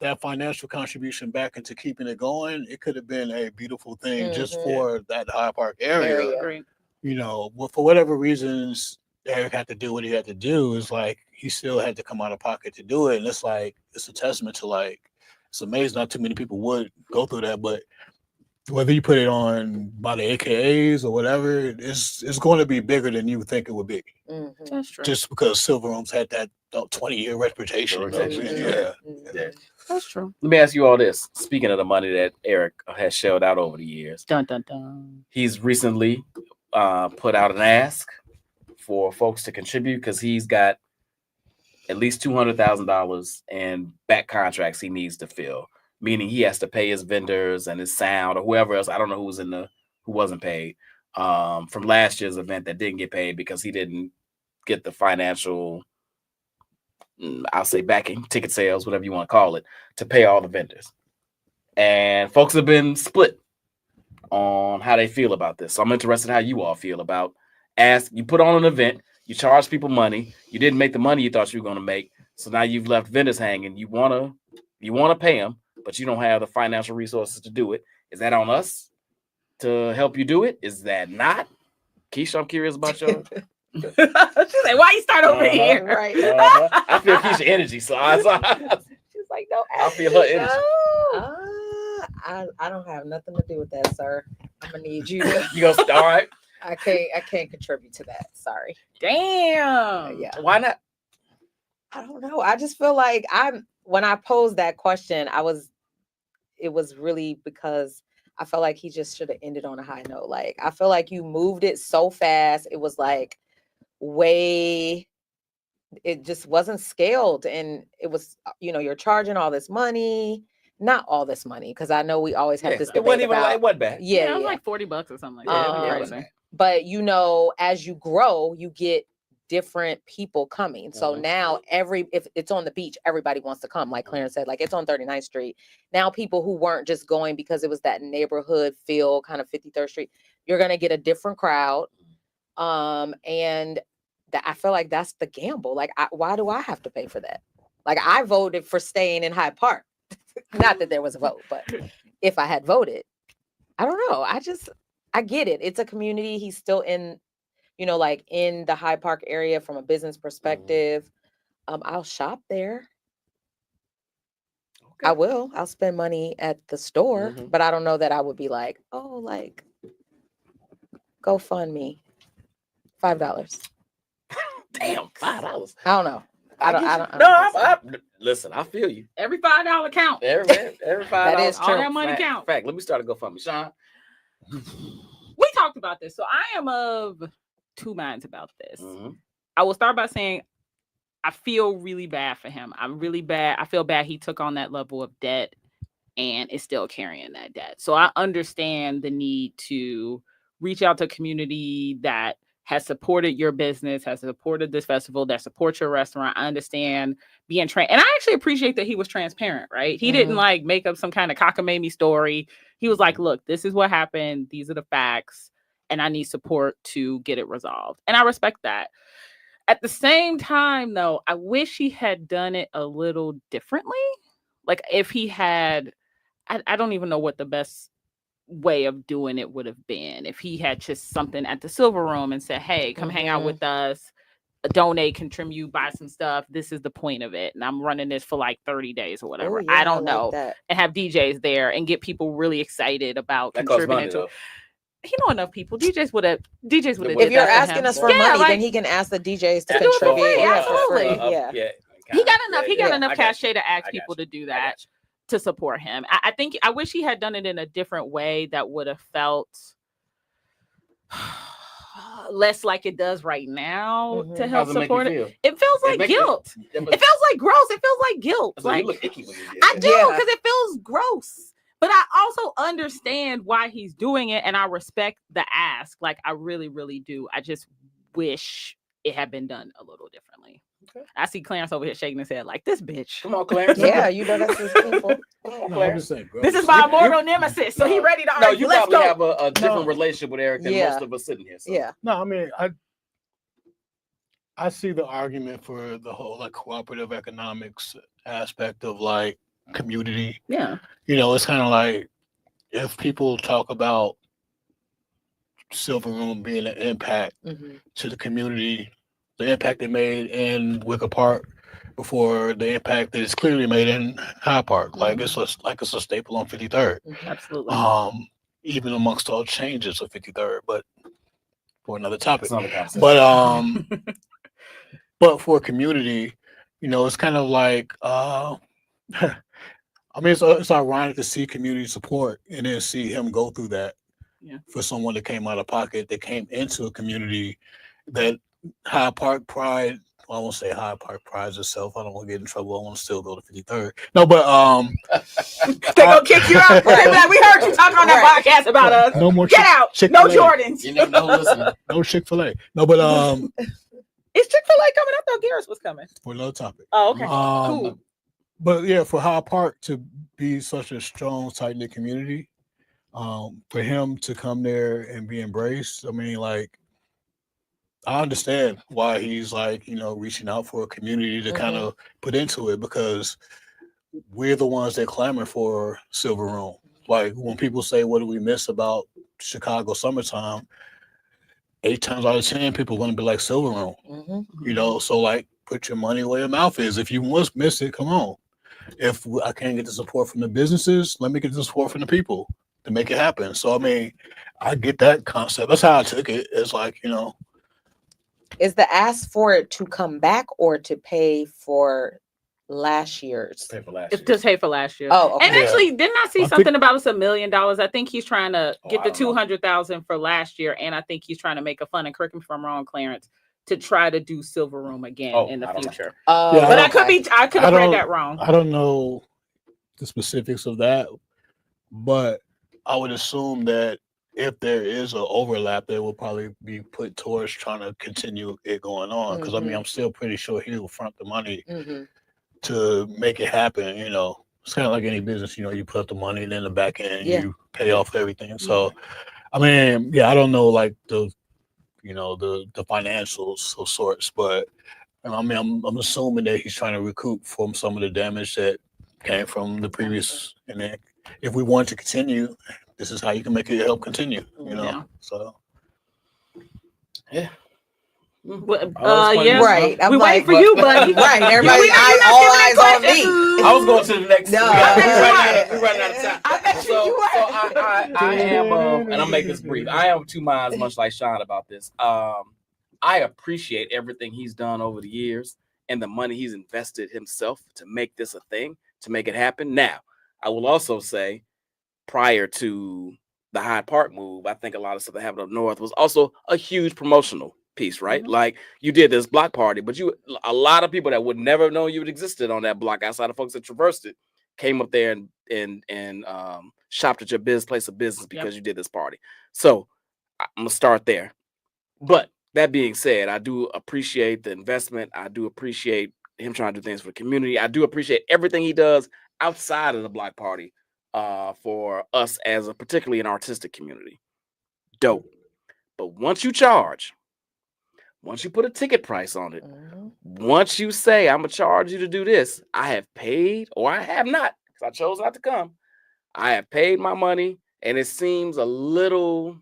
that financial contribution back into keeping it going, it could have been a beautiful thing just for that Hyde Park area. Great. You know, well, for whatever reasons, Eric had to do what he had to do. Is like he still had to come out of pocket to do it, and it's like it's a testament to like it's amazing. Not too many people would go through that, but whether you put it on by the AKAs or whatever, it's going to be bigger than you would think it would be. That's true. Just because Silver Room's had that 20-year reputation. Yeah. That's true. Let me ask you all this. Speaking of the money that Eric has shelled out over the years, dun dun dun. He's recently put out an ask for folks to contribute because he's got at least $200,000 in back contracts he needs to fill. Meaning he has to pay his vendors and his sound or whoever else. I don't know who wasn't paid from last year's event that didn't get paid because he didn't get the financial, I'll say backing, ticket sales, whatever you want to call it, to pay all the vendors. And folks have been split on how they feel about this. So I'm interested in how you all feel about you put on an event, you charge people money, you didn't make the money you thought you were going to make. So now you've left vendors hanging. You want to pay them, but you don't have the financial resources to do it. Is that on us to help you do it? Is that not? Keisha, I'm curious about your. She's like, why you start over here? Right. I feel Keisha energy, so she's like, no. I feel her energy. I don't have nothing to do with that, sir. I'm gonna need you. You gonna start? All right. I can't contribute to that. Sorry. Damn. Yeah. Why not? I don't know. I just feel like when I posed that question, it was really because I felt like he just should have ended on a high note. Like, I feel like you moved it so fast. It was like it just wasn't scaled. And it was, you're charging all this money. not all this money, because I know we always have this it wasn't debate even about it wasn't bad. yeah, it was yeah. like $40 or something like Yeah, that. yeah, It it was was crazy. But you know, as you grow, you get different people coming. So Mhm. now if it's on the beach, everybody wants to come. Like Clarence said, like it's on 39th Street. Now people who weren't just going because it was that neighborhood feel, kind of 53rd Street, you're gonna get a different crowd. And that I feel like that's the gamble. Like, why do I have to pay for that? Like, I voted for staying in Hyde Park. Not that there was a vote, but if I had voted, I don't know. I get it. It's a community. He's still in, you know, like in the Hyde Park area from a business perspective. I'll shop there. Okay. I will. I'll spend money at the store, Mhm. but I don't know that I would be like, oh, like, go fund me $5. Damn, $5. I don't know. I don't think so. Listen, I feel you. Every $5 count. Every $5. That is All true. that money count. Fact. Let me start a GoFundMe, Sean. We talked about this. So I am of two minds about this. Mhm. I will start by saying I feel really bad for him. I'm really bad. I feel bad he took on that level of debt and is still carrying that debt. So I understand the need to reach out to a community that has supported your business, has supported this festival, that supports your restaurant. I understand being and I actually appreciate that he was transparent, right? He didn't like make up some kind of cockamamie story. He was like, look, this is what happened. These are the facts. And I need support to get it resolved. And I respect that. At the same time, though, I wish he had done it a little differently. Like if he had, I don't even know what the best way of doing it would have been. If he had just something at the Silver Room and said, hey, come hang out with us, donate, contribute, buy some stuff. This is the point of it. And I'm running this for like 30 days or whatever. Ooh, yeah, I don't like know. that. And have DJs there and get people really excited about That costs money, contributing to though. it. He know enough people. DJs would have. If you're asking us for money, then he can ask the DJs to do it for contribute. free, Yeah, for free. absolutely. Yeah. He got enough. He got yeah. enough I got cachet you. to ask I got people you. to do I that, got you. to support him. I think I wish he had done it in a different way that would have felt less like it does right now to help How's it make support you it. It feels like guilt. It feels like gross. It feels like guilt. So you Like look icky when you I did do, that. because it feels gross. But I also understand why he's doing it, and I respect the ask. Like I really, really do. I just wish it had been done a little differently. Okay. I see Clarence over here shaking his head like this bitch. Come on, Clarence. Yeah, you know that's his people. Come on, No, I'm Clarence. just saying, bro. This is my mortal nemesis, so he ready to No, argue. you Let's probably go. have a different No. relationship with Eric than Yeah. most of us sitting here. So. Yeah. No, I mean, I see the argument for the whole like cooperative economics aspect of like community. Yeah. You know, it's kind of like if people talk about Silver Room being an impact to the community, the impact they made in Wicker Park before the impact that is clearly made in Hyde Park. Like it's a staple on 53rd. Absolutely. Even amongst all changes of 53rd, but for another topic. It's another conversation. But but for a community, you know, it's kind of like I mean, it's ironic to see community support and then see him go through that. Yeah. For someone that came out of pocket, that came into a community that Hyde Park Pride. Well, I won't say Hyde Park prides itself. I don't want to get in trouble. I want to still go to 53rd. No, but They're gonna kick you out. They're like, we heard you talking on that podcast about us. no more. Get out. No Jordans. You never know, listen. No Chick-fil-A. No, but Is Chick-fil-A coming? I thought Garris was coming. for another topic. Oh, okay. Cool. But yeah, for Hyde Park to be such a strong, tight-knit community, for him to come there and be embraced, I mean, like, I understand why he's like, you know, reaching out for a community to kind of put into it, because we're the ones that clamor for Silver Room. Like when people say, what do we miss about Chicago summertime? 8 times out of 10, people want to be like Silver Room, you know? So like, put your money where your mouth is. If you must miss it, come on. If I can't get the support from the businesses, let me get the support from the people to make it happen. So, I mean, I get that concept. That's how I took it. It's like, you know. Is the ask for it to come back or to pay for last year's? Pay for last It's year. just pay for last year. Oh, okay. And actually, didn't I see I something think- about it's $1 million? I think he's trying to get I the don't know. $200,000 for last year, and I think he's trying to make a fund. And correct me if I'm wrong, Clarence, to try to do Silver Room again in the I don't know. future. Yeah, But I I could have read that wrong. I don't know the specifics of that, but I would assume that if there is an overlap, that will probably be put towards trying to continue it going on. Because I mean, I'm still pretty sure he will front the money to make it happen. You know, it's kind of like any business. You know, you put up the money, and then the back end you pay off everything. So, I mean, yeah, I don't know like the financials of sorts, but I mean, I'm assuming that he's trying to recoup from some of the damage that came from the previous. And then if we want to continue, this is how you can make it help continue. You know, so yeah. Yeah, right. I'm we like, wait for you, buddy. Right, everybody, You're not all giving eyes any on me. questions. I was going to the next. No, we're running out of time. I bet you I am, and I'll make this brief. I am 2 minds, much like Sean, about this. I appreciate everything he's done over the years and the money he's invested himself to make this a thing, to make it happen. Now, I will also say, prior to the Hyde Park move, I think a lot of stuff that happened up north was also a huge promotional piece, right? Like you did this block party, but a lot of people that would never know you had existed on that block outside of folks that traversed it came up there and shopped at your place of business because you did this party. So I'm gonna start there. But that being said, I do appreciate the investment. I do appreciate him trying to do things for the community. I do appreciate everything he does outside of the block party for us as a particularly an artistic community. Dope. But once you put a ticket price on it, once you say, I'm going to charge you to do this, I have paid or I have not, because I chose not to come. I have paid my money, and it seems a little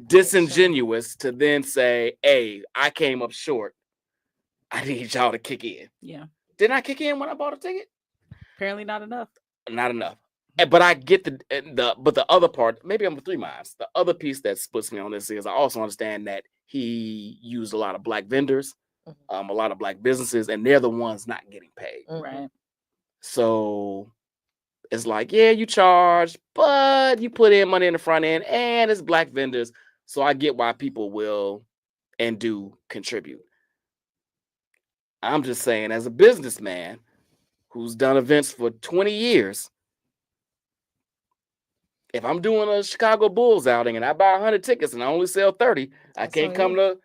disingenuous to then say, hey, I came up short. I need y'all to kick in. Yeah. Didn't I kick in when I bought a ticket? Apparently not enough. Not enough. But I get the other part, maybe I'm 3 minds. The other piece that splits me on this is I also understand that he used a lot of black vendors, a lot of black businesses, and they're the ones not getting paid. Right. So it's like, yeah, you charge, but you put in money in the front end and it's black vendors. So I get why people will and do contribute. I'm just saying, as a businessman who's done events for 20 years, if I'm doing a Chicago Bulls outing and I buy 100 tickets and I only sell 30, I can't come to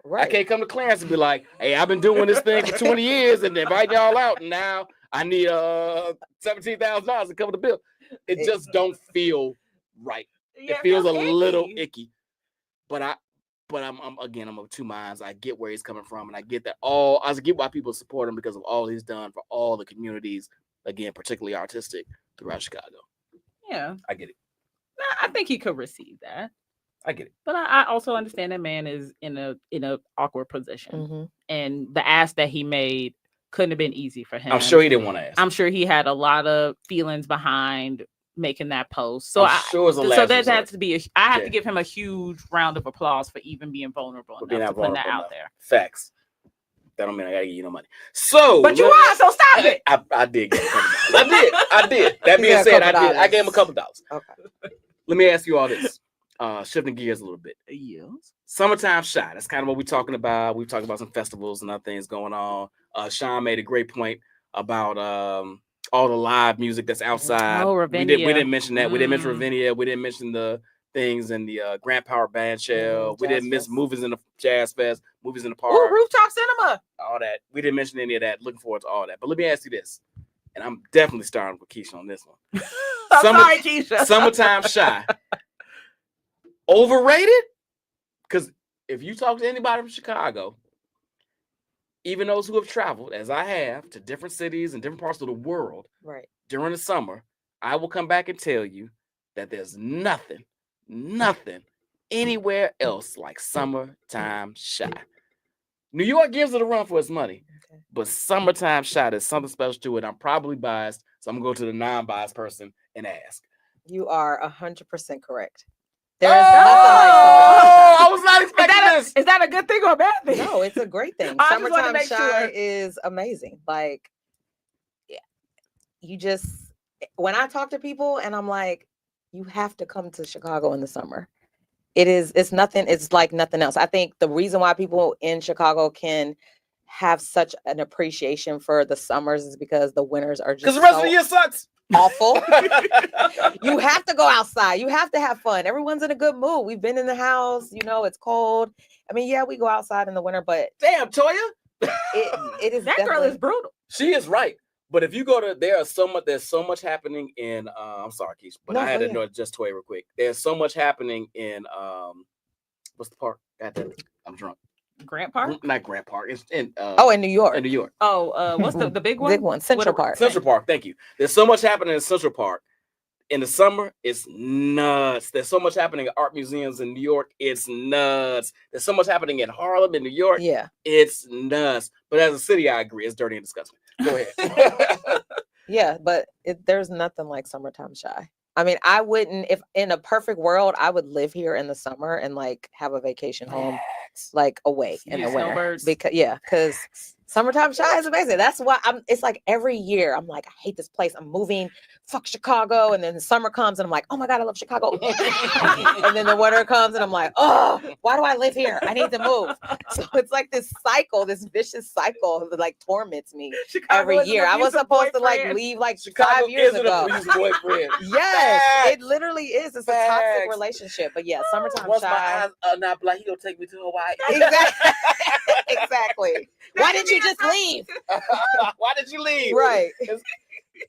Clarence and be like, hey, I've been doing this thing for 20 years and invite y'all out, and now I need $17,000 to cover the bill. It just don't feel right. Yeah, it feels a little icky. But I'm of 2 minds. I get where he's coming from, and I get that I get why people support him because of all he's done for all the communities, again, particularly artistic throughout Chicago. Yeah. I get it. I think he could receive that. I get it. But I also understand that man is in a awkward position. And the ask that he made couldn't have been easy for him. I'm sure he didn't want to ask. I'm sure he had a lot of feelings behind making that post. So that has to be I have to give him a huge round of applause for even being vulnerable enough to put that out there. Facts. That don't mean I gotta give you no money. So, but you are, so stop it. I did get a couple dollars. I did. That being said, I gave him a couple dollars. Okay. Let me ask you all this. Shifting gears a little bit. Yes. Summertime Shy. That's kind of what we're talking about. We've talked about some festivals and other things going on. Sean made a great point about all the live music that's outside. Oh, Ravinia. We didn't mention that. We didn't mention Ravinia. We didn't mention the things in the Grant Power Band Shell. We didn't miss movies in the Jazz Fest, movies in the park. Ooh, rooftop cinema. All that. We didn't mention any of that. Looking forward to all that. But let me ask you this. And I'm definitely starting with Keisha on this one. Sorry, Keisha. Summertime Shy. Overrated? Because if you talk to anybody from Chicago, even those who have traveled, as I have, to different cities and different parts of the world during the summer, I will come back and tell you that there's nothing anywhere else like Summertime Shy. New York gives it a run for its money, but Summertime Shy, there's something special to it. I'm probably biased, so I'm going to go to the non-biased person and ask. You are 100% correct. There is nothing like Summertime Shy. I was not expecting this. Is that a good thing or a bad thing? No, it's a great thing. Summertime Shy is amazing. Like, you just, when I talk to people and I'm like, you have to come to Chicago in the summer. It's like nothing else. I think the reason why people in Chicago can have such an appreciation for the summers is because the winters are just Because the rest of so the year sucks. awful. You have to go outside. You have to have fun. Everyone's in a good mood. We've been in the house, it's cold. I mean, yeah, we go outside in the winter, but Damn, Toya. it is That girl definitely is brutal. She is right. But if you go to, there's so much happening in, I'm sorry, Keisha, but No, I had go to know just Toya real quick. There's so much happening in, what's the park? Goddamn it, I'm drunk. Grant Park? Not Grant Park. It's in, in New York. In New York. Oh, what's the big one? Big one, Central Park. Central Park, thank you. There's so much happening in Central Park. In the summer, it's nuts. There's so much happening at art museums in New York. It's nuts. There's so much happening in Harlem, in New York. Yeah. It's nuts. But as a city, I agree. It's dirty and disgusting. Go ahead. Yeah, but there's nothing like summertime shy. I mean, I wouldn't, if in a perfect world, I would live here in the summer and like have a vacation home, like away in the winter. Snowbirds. Because summertime shy is amazing. That's why it's like every year I'm like, I hate this place. I'm moving, fuck Chicago. And then the summer comes and I'm like, oh my God, I love Chicago. And then the winter comes and I'm like, oh, why do I live here? I need to move. So it's like this cycle, this vicious cycle that like torments me every year. I was supposed to like leave like Chicago 5 years is an ago. abusive boyfriend. Yes, Facts. it literally is. It's a toxic Facts. relationship. But yeah, summertime Once my shy. eyes are not black, he gonna take me to Hawaii. Exactly. Exactly. Why didn't you just leave? Why did you leave? Right. It's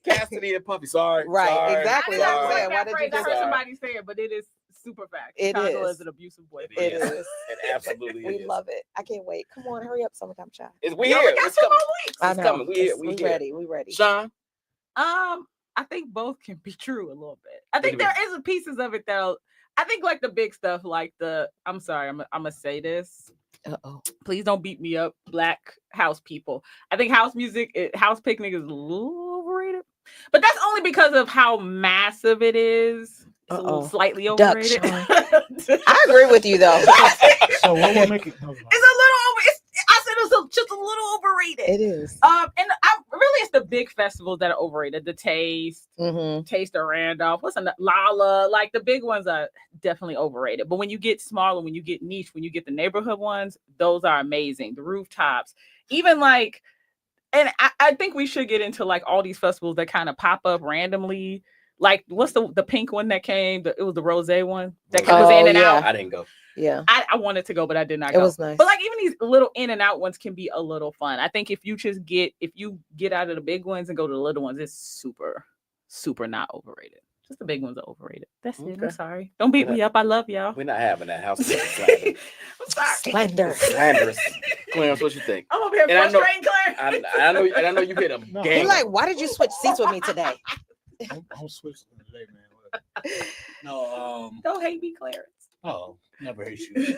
Cassidy and Puffy. Sorry. Right, sorry, exactly. That's what I'm sorry. saying. Why did you I just- heard somebody say it, but it is super fact. It Chicago is. is an abusive boyfriend. It Yes. is. It absolutely We is. love it. I can't wait. Come on, hurry up, summertime shy. We Yo, here. we got It's 2 coming. more weeks. I It's know. coming. We here. We here. ready. We ready. Sean. I think both can be true a little bit. I think do you there is pieces of it that I think like the big stuff, like I'm sorry, I'm gonna say this. Uh-oh. Please don't beat me up, Black house people. I think house picnic is a little overrated, but that's only because of how massive it is. It's a little Uh-oh. slightly Duck, overrated. Sean. I agree with you though. So what will make it? It's a little over. I said it's just a little overrated. It is. And really, it's the big festivals that are overrated. The Taste, Mm-hmm. Taste of Randolph, what's another? Lala, like the big ones are definitely overrated. But when you get smaller, when you get niche, when you get the neighborhood ones, those are amazing. The rooftops, even like, and I think we should get into like all these festivals that kind of pop up randomly. Like, what's the pink one that came? It was the rose one that was in and out. I didn't go. Yeah. I wanted to go, but I did not It go. was nice. But like even these little in and out ones can be a little fun. I think if you get out of the big ones and go to the little ones, it's super, super not overrated. Just the big ones are overrated. That's it. I'm Okay. sorry. Don't beat me up. I love y'all. We're not having that house. I'm sorry. Slender. Slanderous. Clarence, what you think? I'm over here And I know- frustrating Claire. I know you hit a No. game. He like, why did you switch seats with me today? I'm switching today, man. No, Don't hate me, Clarence. oh, never hate you.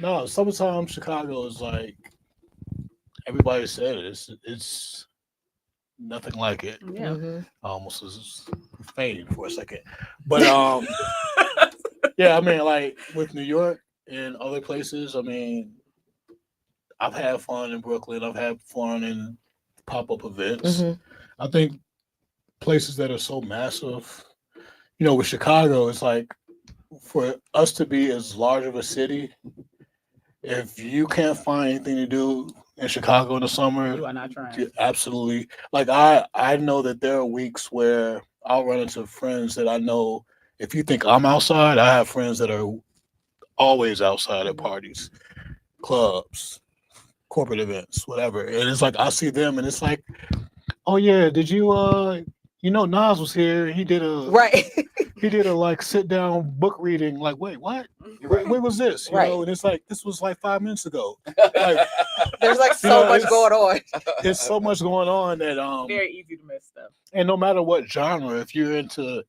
No, summertime Chicago is like everybody said it. It's nothing like it. Yeah. Mhm. I almost was fainting for a second, but yeah, I mean, like with New York and other places, I mean, I've had fun in Brooklyn. I've had fun in pop-up events. Mhm. I think places that are so massive, with Chicago, it's like for us to be as large of a city, if you can't find anything to do in Chicago in the summer, You are not trying. you absolutely like I know that there are weeks where I'll run into friends that I know. If you think I'm outside, I have friends that are always outside at parties, clubs, corporate events, whatever. And it's like I see them and it's like, oh yeah, did you Nas was here, he did a Right. he did a like sit down book reading. Like, wait, what? Right. When was this? Right. And it's like this was like 5 minutes ago. Like, There's like You so know, much it's- going on. there's so much going on that Very easy to miss stuff. and no matter what genre, if you're into,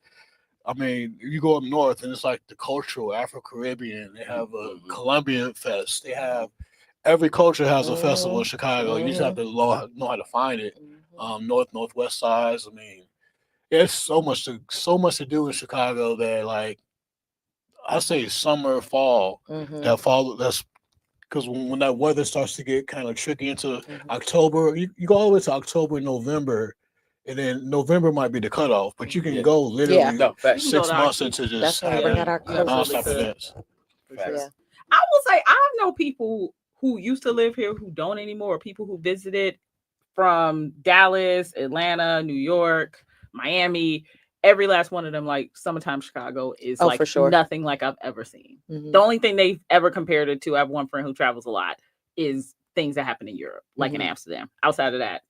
I mean, you go up north and it's like the cultural Afro-Caribbean. They have a Colombian fest. They have every culture has a festival in Chicago. You just have to know how to find it. Northwest sides. I mean, there's so much to do in Chicago that like I say summer, fall. Mhm. That fall that's because when that weather starts to get kind of tricky into Mhm. October, you go all the way to October and November, and then November might be the cutoff, but you can Yeah. go literally No, facts. You can go 6 to months our- into That's just when we bring having out our Yeah, clothes. nonstop could. events. Facts. Yeah. I will say I know people who used to live here who don't anymore, or people who visited from Dallas, Atlanta, New York, Miami. Every last one of them, like summertime Chicago, is like for sure. nothing like I've ever seen. Mhm. The only thing they've ever compared it to, I have one friend who travels a lot, is things that happen in Europe, like in Amsterdam. Outside of that,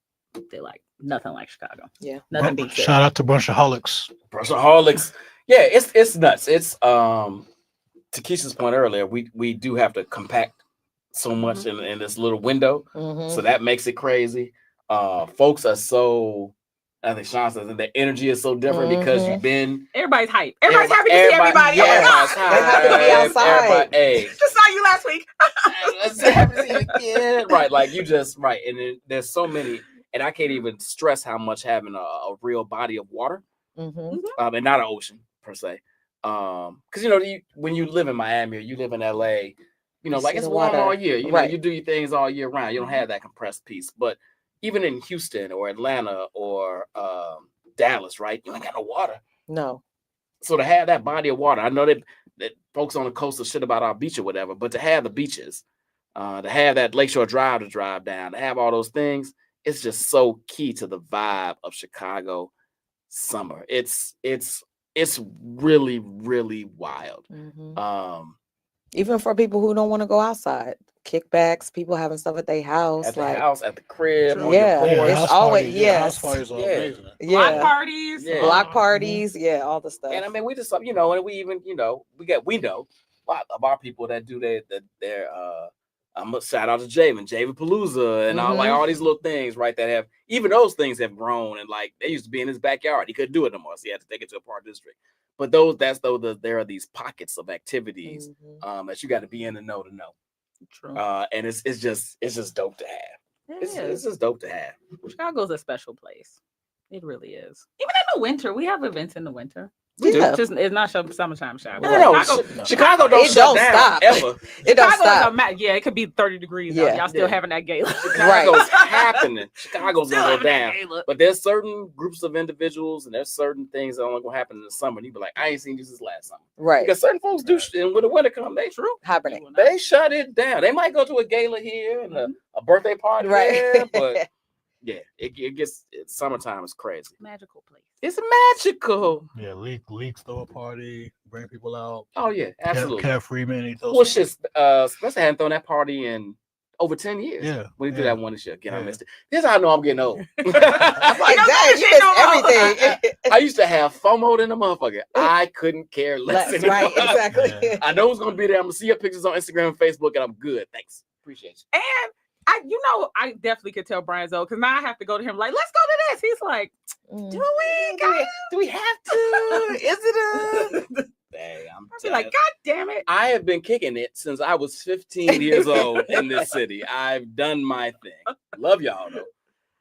they're like nothing like Chicago. Yeah. Nothing beats it. Shout out to Brunchaholics. Brunchaholics. Yeah, it's nuts. It's to Keisha's point earlier, we do have to compact so much in this little window. So that makes it crazy. Folks are so, I think Sean says that the energy is so different because you've been. Everybody's hype. Everybody's happy to see everybody. Yeah. Oh my God. They're happy to be outside. Hey, Just saw you last week. let's happy to see you again. Right, like you just right, and there's so many, and I can't even stress how much having a real body of water, and not an ocean per se, because you know when you live in Miami or you live in LA, you know, like it's warm all year. You know, you do your things all year round. You don't have that compressed piece. But even in Houston or Atlanta or Dallas, right? You ain't got no water. No. So to have that body of water, I know that folks on the coast are shit about our beach or whatever, but to have the beaches, to have that Lakeshore Drive to drive down, to have all those things, it's just so key to the vibe of Chicago summer. It's really, really wild. Even for people who don't want to go outside, kickbacks, people having stuff at their house, at the house, at the crib, on yeah, your porch. it's always house parties are amazing. Block parties, block parties, all the stuff. And I mean, we just, you know, and we even, you know, we know a lot of our people that do their I'm gonna shout out to Javen Palooza and all these little things, right? That have, even those things have grown, and like they used to be in his backyard. He couldn't do it no more, so he had to take it to a park district. But there are these pockets of activities that you got to be in the know to know. True. And it's just dope to have. It's just dope to have. Chicago's a special place. It really is. Even in the winter, we have events in the winter. We do. Just, it's not summertime Chicago. No. Chicago don't shut down stop ever. It don't stop. Yeah, it could be 30 degrees. Out. Y'all still having that gala. Chicago's happening. Chicago's gonna go down. But there's certain groups of individuals and there's certain things that only gonna happen in the summer. And you be like, I ain't seen you since last summer. Right. Because certain folks do, and when the winter comes, hibernate. They shut it down. They might go to a gala here and a birthday party there, but yeah, it's summertime is crazy. Magical place. It's magical. Yeah, leaks throw a party, bring people out. Oh yeah, absolutely. Kev Freeman. Well, shit, Spencer hadn't thrown that party in over 10 years. Yeah. When he did that one this year. Again, I missed it. This is how I know I'm getting old. Exactly. You missed everything. I used to have FOMO in the motherfucker. I couldn't care less. That's right, exactly. Yeah. I know who's gonna be there. I'm gonna see your pictures on Instagram and Facebook, and I'm good. Thanks. Appreciate you. And I definitely could tell Brian Zoe, because now I have to go to him like, let's go to this. He's like, do we have to? Is it a? Dang, I'm like, God damn it. I have been kicking it since I was 15 years old in this city. I've done my thing. Love y'all though.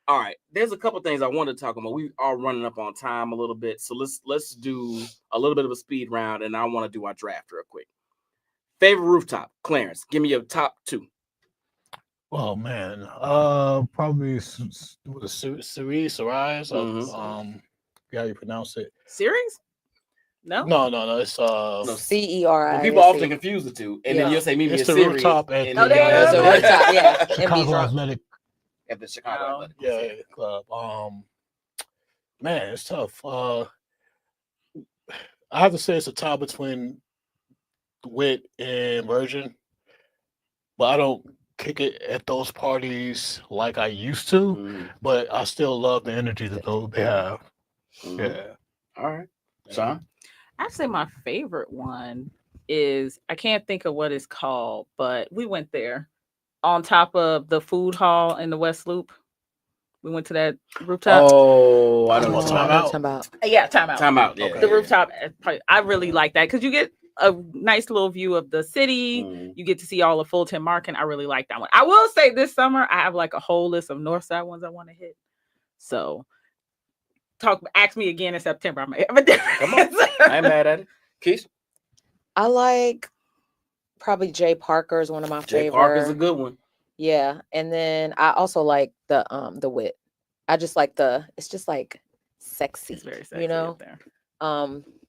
All right, there's a couple things I wanted to talk about. We are running up on time a little bit, so let's do a little bit of a speed round, and I want to do our draft real quick. Favorite rooftop, Clarence. Give me your top two. Oh man, probably Cerise. How you pronounce it? Series? No. It's CERI. Well, people often confuse the two, and then you'll say maybe it's a the Siri. rooftop at the rooftop, yeah. Chicago Athletic. At the Chicago Athletic. Yeah, club. Man, it's tough. I have to say it's a tie between Wit and Virgin, but I don't kick it at those parties like I used to. But I still love the energy that they have. Yeah. All right, Sean. I'd say my favorite one is, I can't think of what it's called, but we went there on top of the food hall in the West Loop. We went to that rooftop. Oh, I don't know. Time out. Yeah, time out. Time out. Yeah. Okay. The rooftop. I really like that because you get a nice little view of the city. You get to see all of Fulton Market. I really like that one. I will say this summer I have like a whole list of north side ones I want to hit. So ask me again in September. I might have a different Come on. I ain't mad at it. Keith? I like probably Jay Parker is one of my Jay favorite. Parker's a good one. Yeah. And then I also like the Wit. I just like it's just like sexy. It's very sexy, you know? up there.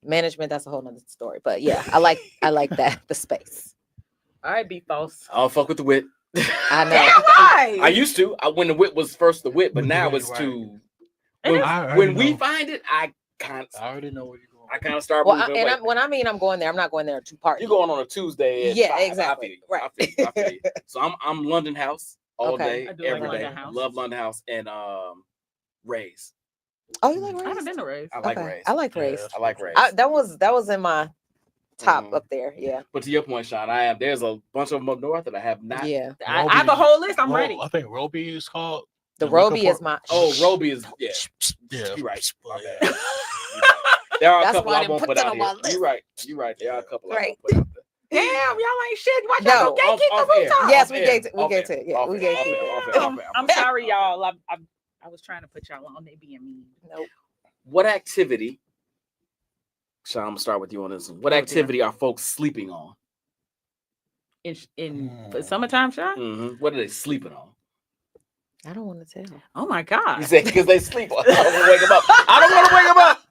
Management, that's a whole nother story. But yeah, I like that, the space. All right, be false. I don't fuck with the Wit. I know. Damn right. I used to. When the whip was first the whip, but now Yeah, it's right. too. It is. I When already we know. find it, I already know where you're going. I kind of start Well, moving and away. when I mean I'm going there, I'm not going there to party. You're going on a Tuesday at Yeah, 5. exactly. I feel you. I feel you. So I'm London House all Okay. day, I do like every day. London House. Love London House and Ray's. Oh, you like I Rays? haven't been to Rays. I like Okay. Ray's. I like Yeah, Rays. that's I like what- Ray's. That was in my top Mhm. up there. Yeah. But to your point, Sean, there's a bunch of them up north that I have not. Yeah. I have a whole list. I'm ready. I think Roby is called. The liquor Roby is port- my. Oh, Roby is yeah. Yeah. You're right. My Yeah. bad. You're right. There are a That's couple why I I didn't won't put put that out on here. my list. You're right. You're right. There are a couple I Right. won't put out there. Damn, y'all ain't shit. Why No. y'all don't gatekeep Off the air. rooftop? Yes, Off we air. gate- we Off gate air. it. Yeah, Off we air. gate Off it. air. Off air. Off air. I'm sorry, y'all. I was trying to put y'all on. They being mean. Nope. What activity, Sean, I'm gonna start with you on this one. What Oh, dear. activity are folks sleeping on? In for summertime, Sean? What are they sleeping on? I don't want to tell. Oh my God. You said because they sleep. I don't want to wake them up. I don't want to wake them up.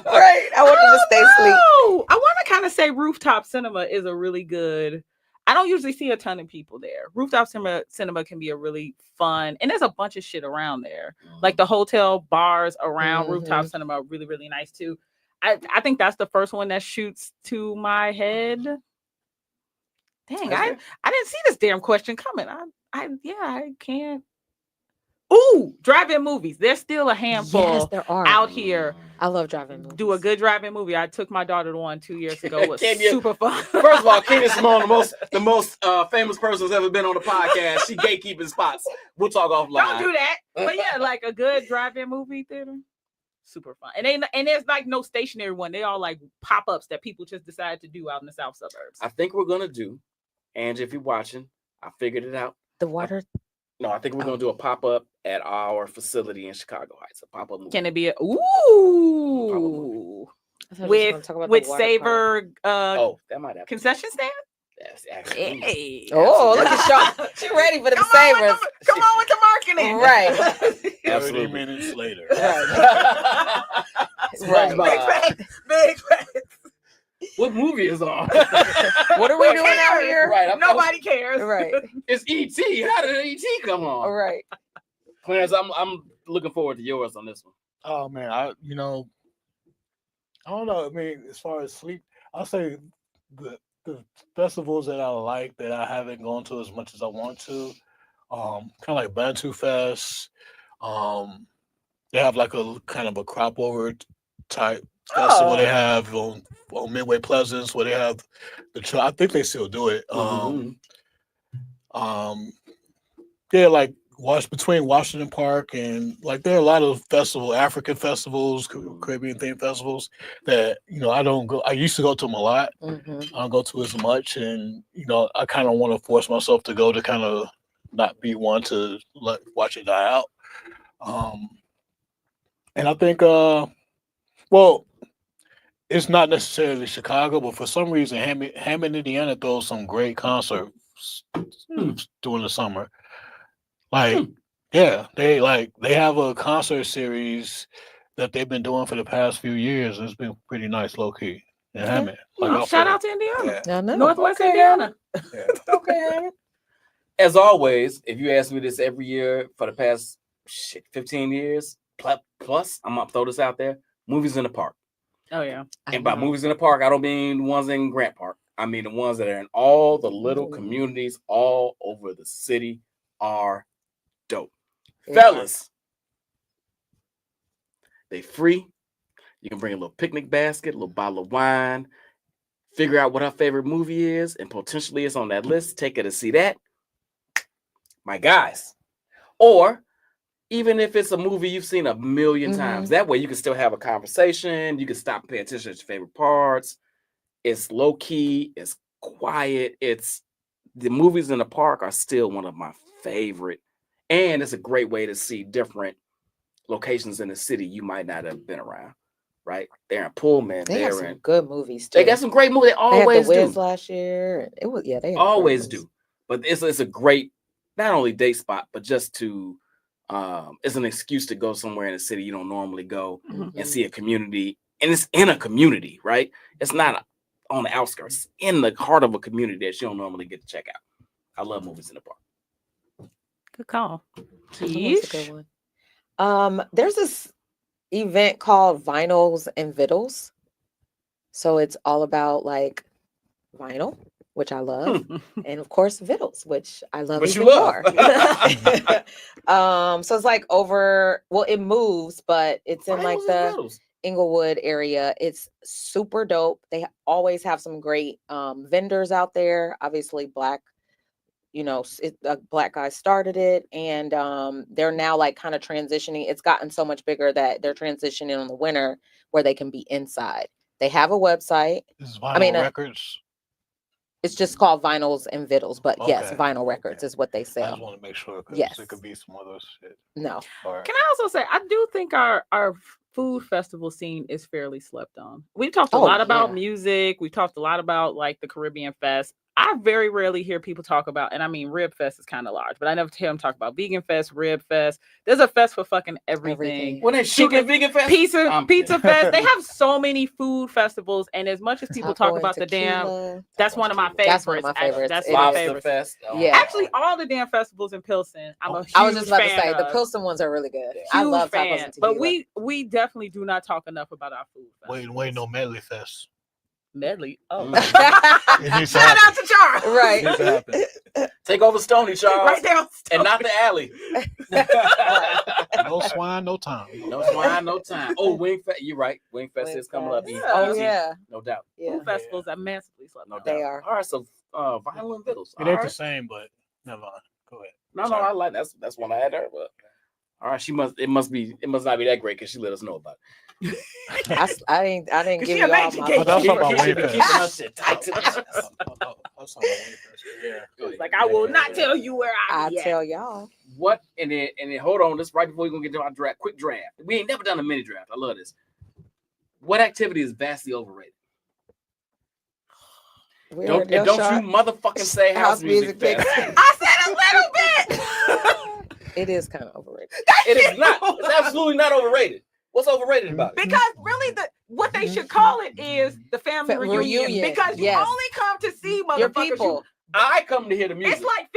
Right. I want them to stay asleep. Oh, I want to kind of say rooftop cinema is a really good. I don't usually see a ton of people there. Rooftop cinema can be a really fun, and there's a bunch of shit around there. Like the hotel bars around rooftop cinema are really, really nice too. I think that's the first one that shoots to my head. Dang, I didn't see this damn question coming. I can't. Ooh, drive-in movies. There's still a handful Yes, there are. out here. I love driving movies. Do a good drive-in movie. I took my daughter to one 2 years ago. It was Can you- super fun. First of all, Kenya Simone, the most famous person who's ever been on the podcast. She gatekeeping spots. We'll talk offline. Don't do that. But yeah, like a good drive-in movie theater. Super fun. And there's like no stationary one. They all like pop-ups that people just decide to do out in the south suburbs. I think we're gonna do, Angie, if you're watching, I figured it out. The water. No, I think we're gonna do a pop-up at our facility in Chicago Heights. A pop-up movie. Can it be a ooh I thought we were gonna talk about the with water Savor Oh, that might happen. concession stand? That's actually. Hey. park. Oh, look at Sean. She ready for the savers. Come on with the marketing. Right. 30 Absolutely. minutes later. Right. Big facts. What movie is on? What are we doing out here? Right. Nobody cares. Right. It's E.T. How did E.T. come on? All right. Clarence, I'm looking forward to yours on this one. Oh man, I don't know. I mean, as far as sleep, I'll say the festivals that I like that I haven't gone to as much as I want to, kind of like Bantu Fest. They have like a kind of a crop over type festival they have on Midway Pleasance where they have I think they still do it. Yeah, like between Washington Park and like there are a lot of African festivals, Caribbean themed festivals that I don't go. I used to go to them a lot. Mm-hmm. I don't go to as much, and I kind of want to force myself to go to kind of not be one to watch it die out. And I think, well, it's not necessarily Chicago, but for some reason, Hammond, Indiana throws some great concerts during the summer. Like, yeah, they have a concert series that they've been doing for the past few years, and it's been pretty nice, low key in Hammond. Shout out to Indiana. Yeah. Northwest Indiana. Okay. As always, if you ask me this every year for the past 15 years plus, I'm gonna throw this out there: movies in the park. Oh yeah. And by movies in the park, I don't mean the ones in Grant Park. I mean the ones that are in all the little communities all over the city are dope. Yeah. Fellas, they free. You can bring a little picnic basket, a little bottle of wine, figure out what our favorite movie is, and potentially it's on that list. Take her to see that. My guys. Or even if it's a movie you've seen a million times, that way you can still have a conversation. You can stop and pay attention to your favorite parts. It's low key, it's quiet. The movies in the park are still one of my favorite. And it's a great way to see different locations in the city you might not have been around, right? They're in Pullman. They have They're some in. good movies too. They got some great movies. They always they had the Wiz do. last year. It was They had Always great movies. do. But it's a great, not only date spot, but just to, it's an excuse to go somewhere in the city you don't normally go and see a community. And it's in a community, right? It's not on the outskirts, in the heart of a community that you don't normally get to check out. I love movies in the park. Good call. That's a Yeesh. good one. There's this event called Vinyls and Vittles. So it's all about like vinyl, which I love, and of course Vittles, which I love Which you even love. more. So it's like it moves, but it's in like Vinyls and the Vittles. Inglewood area. It's super dope. They always have some great vendors out there. Obviously, black a black guy started it, and they're now like kind of transitioning. It's gotten so much bigger that they're transitioning in the winter where they can be inside. They have a website. This is Vinyl Records. It's just called Vinyls and Vittles, but yes, Okay, Vinyl Records is what they I sell. just want to make sure because Yes. it could be some other shit. No. All right. Can I also say I do think our food festival scene is fairly slept on. We've talked a lot about music. We've talked a lot about like the Caribbean Fest. I very rarely hear people talk about, and I mean, Rib Fest is kind of large, but I never hear them talk about Vegan Fest, Rib Fest. There's a fest for fucking everything. When they shooting Vegan Fest, Pizza Fest. They have so many food festivals, and as much as people Taco talk about the tequila. damn, that's one of my favorites. That's one of my favorites. That's It my is. Lobster favorite. Fest. Oh, Yeah. Actually, all the damn festivals in Pilsen, I'm a huge I was just about to fan say the of. Pilsen ones are really good. Huge I love tacos fan. and tequila. But we definitely do not talk enough about our food. Wait, no Medley Fest. Medley. Oh, It needs to shout happen. out to Charles. Right. It needs to happen. Take over Stony, Charles. Right there on And not the alley. No swine, no time. No swine, no time. Oh, Wing Fest. You're right. Wing Fest is coming up. Yeah. Oh Easy. yeah. No doubt. Yeah. Food festivals are massively slept No on. doubt. They are. All right, so Vinyl and Vittles. It ain't the same, but never mind. Go ahead. No, I like that's one I had her, but all right, it must not be that great because she let us know about it. I didn't give she you all imagine my. gave Oh, that's you- about She Wing be Fest. keeping her shit tight to the chest. Yeah. Like I will not tell you where I I'm at. tell y'all. What and then hold on, this right before we're gonna get to our draft. Quick draft. We ain't never done a mini draft. I love this. What activity is vastly overrated? Don't you motherfucking say house music fest. I said a little bit. It is kind of overrated. It is not. It's absolutely not overrated. What's overrated about it? Because really, what they should call it is the family reunion. Reunion, Because you yes. only come to see motherfuckers. Your people. I come to hear the music. It's like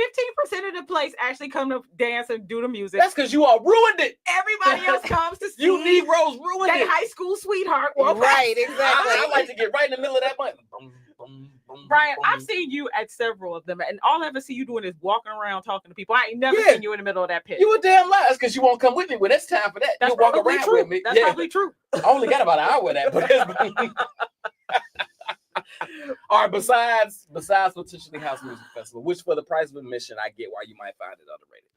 15% of the place actually come to dance and do the music. That's because you all ruined it. Everybody else comes to see You Negroes ruined that it. high school sweetheart. Well, Right, exactly. I like to get right in the middle of that button. Boom, boom, boom, Brian, boom. I've seen you at several of them, and all I ever see you doing is walking around talking to people. I ain't never Yeah. seen you in the middle of that pit. You a damn liar because you won't come with me when it's time for that. That's You'll walk probably around true. with me. That's probably true. I only got about an hour of that. But all right, besides potentially house music festival, which for the price of admission, I get why you might find it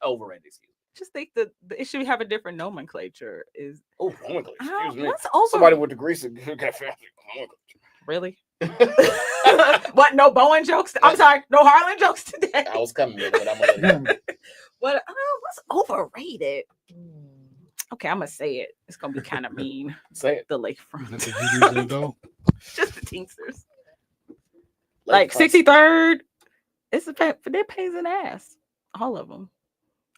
overrated. Excuse me. Just think that it should have a different nomenclature. Is Oh, excuse me. what's over? Somebody with the grease. Really? What? No Bowen jokes? I'm sorry, no Harlan jokes today. I was coming with it, but I'm gonna let it But what's overrated? Okay, I'm gonna say it. It's gonna be kind of mean. say it. The lakefront, Let the Juju's in go. just the Teamsters. Like 63rd, they're pains in the ass. All of them.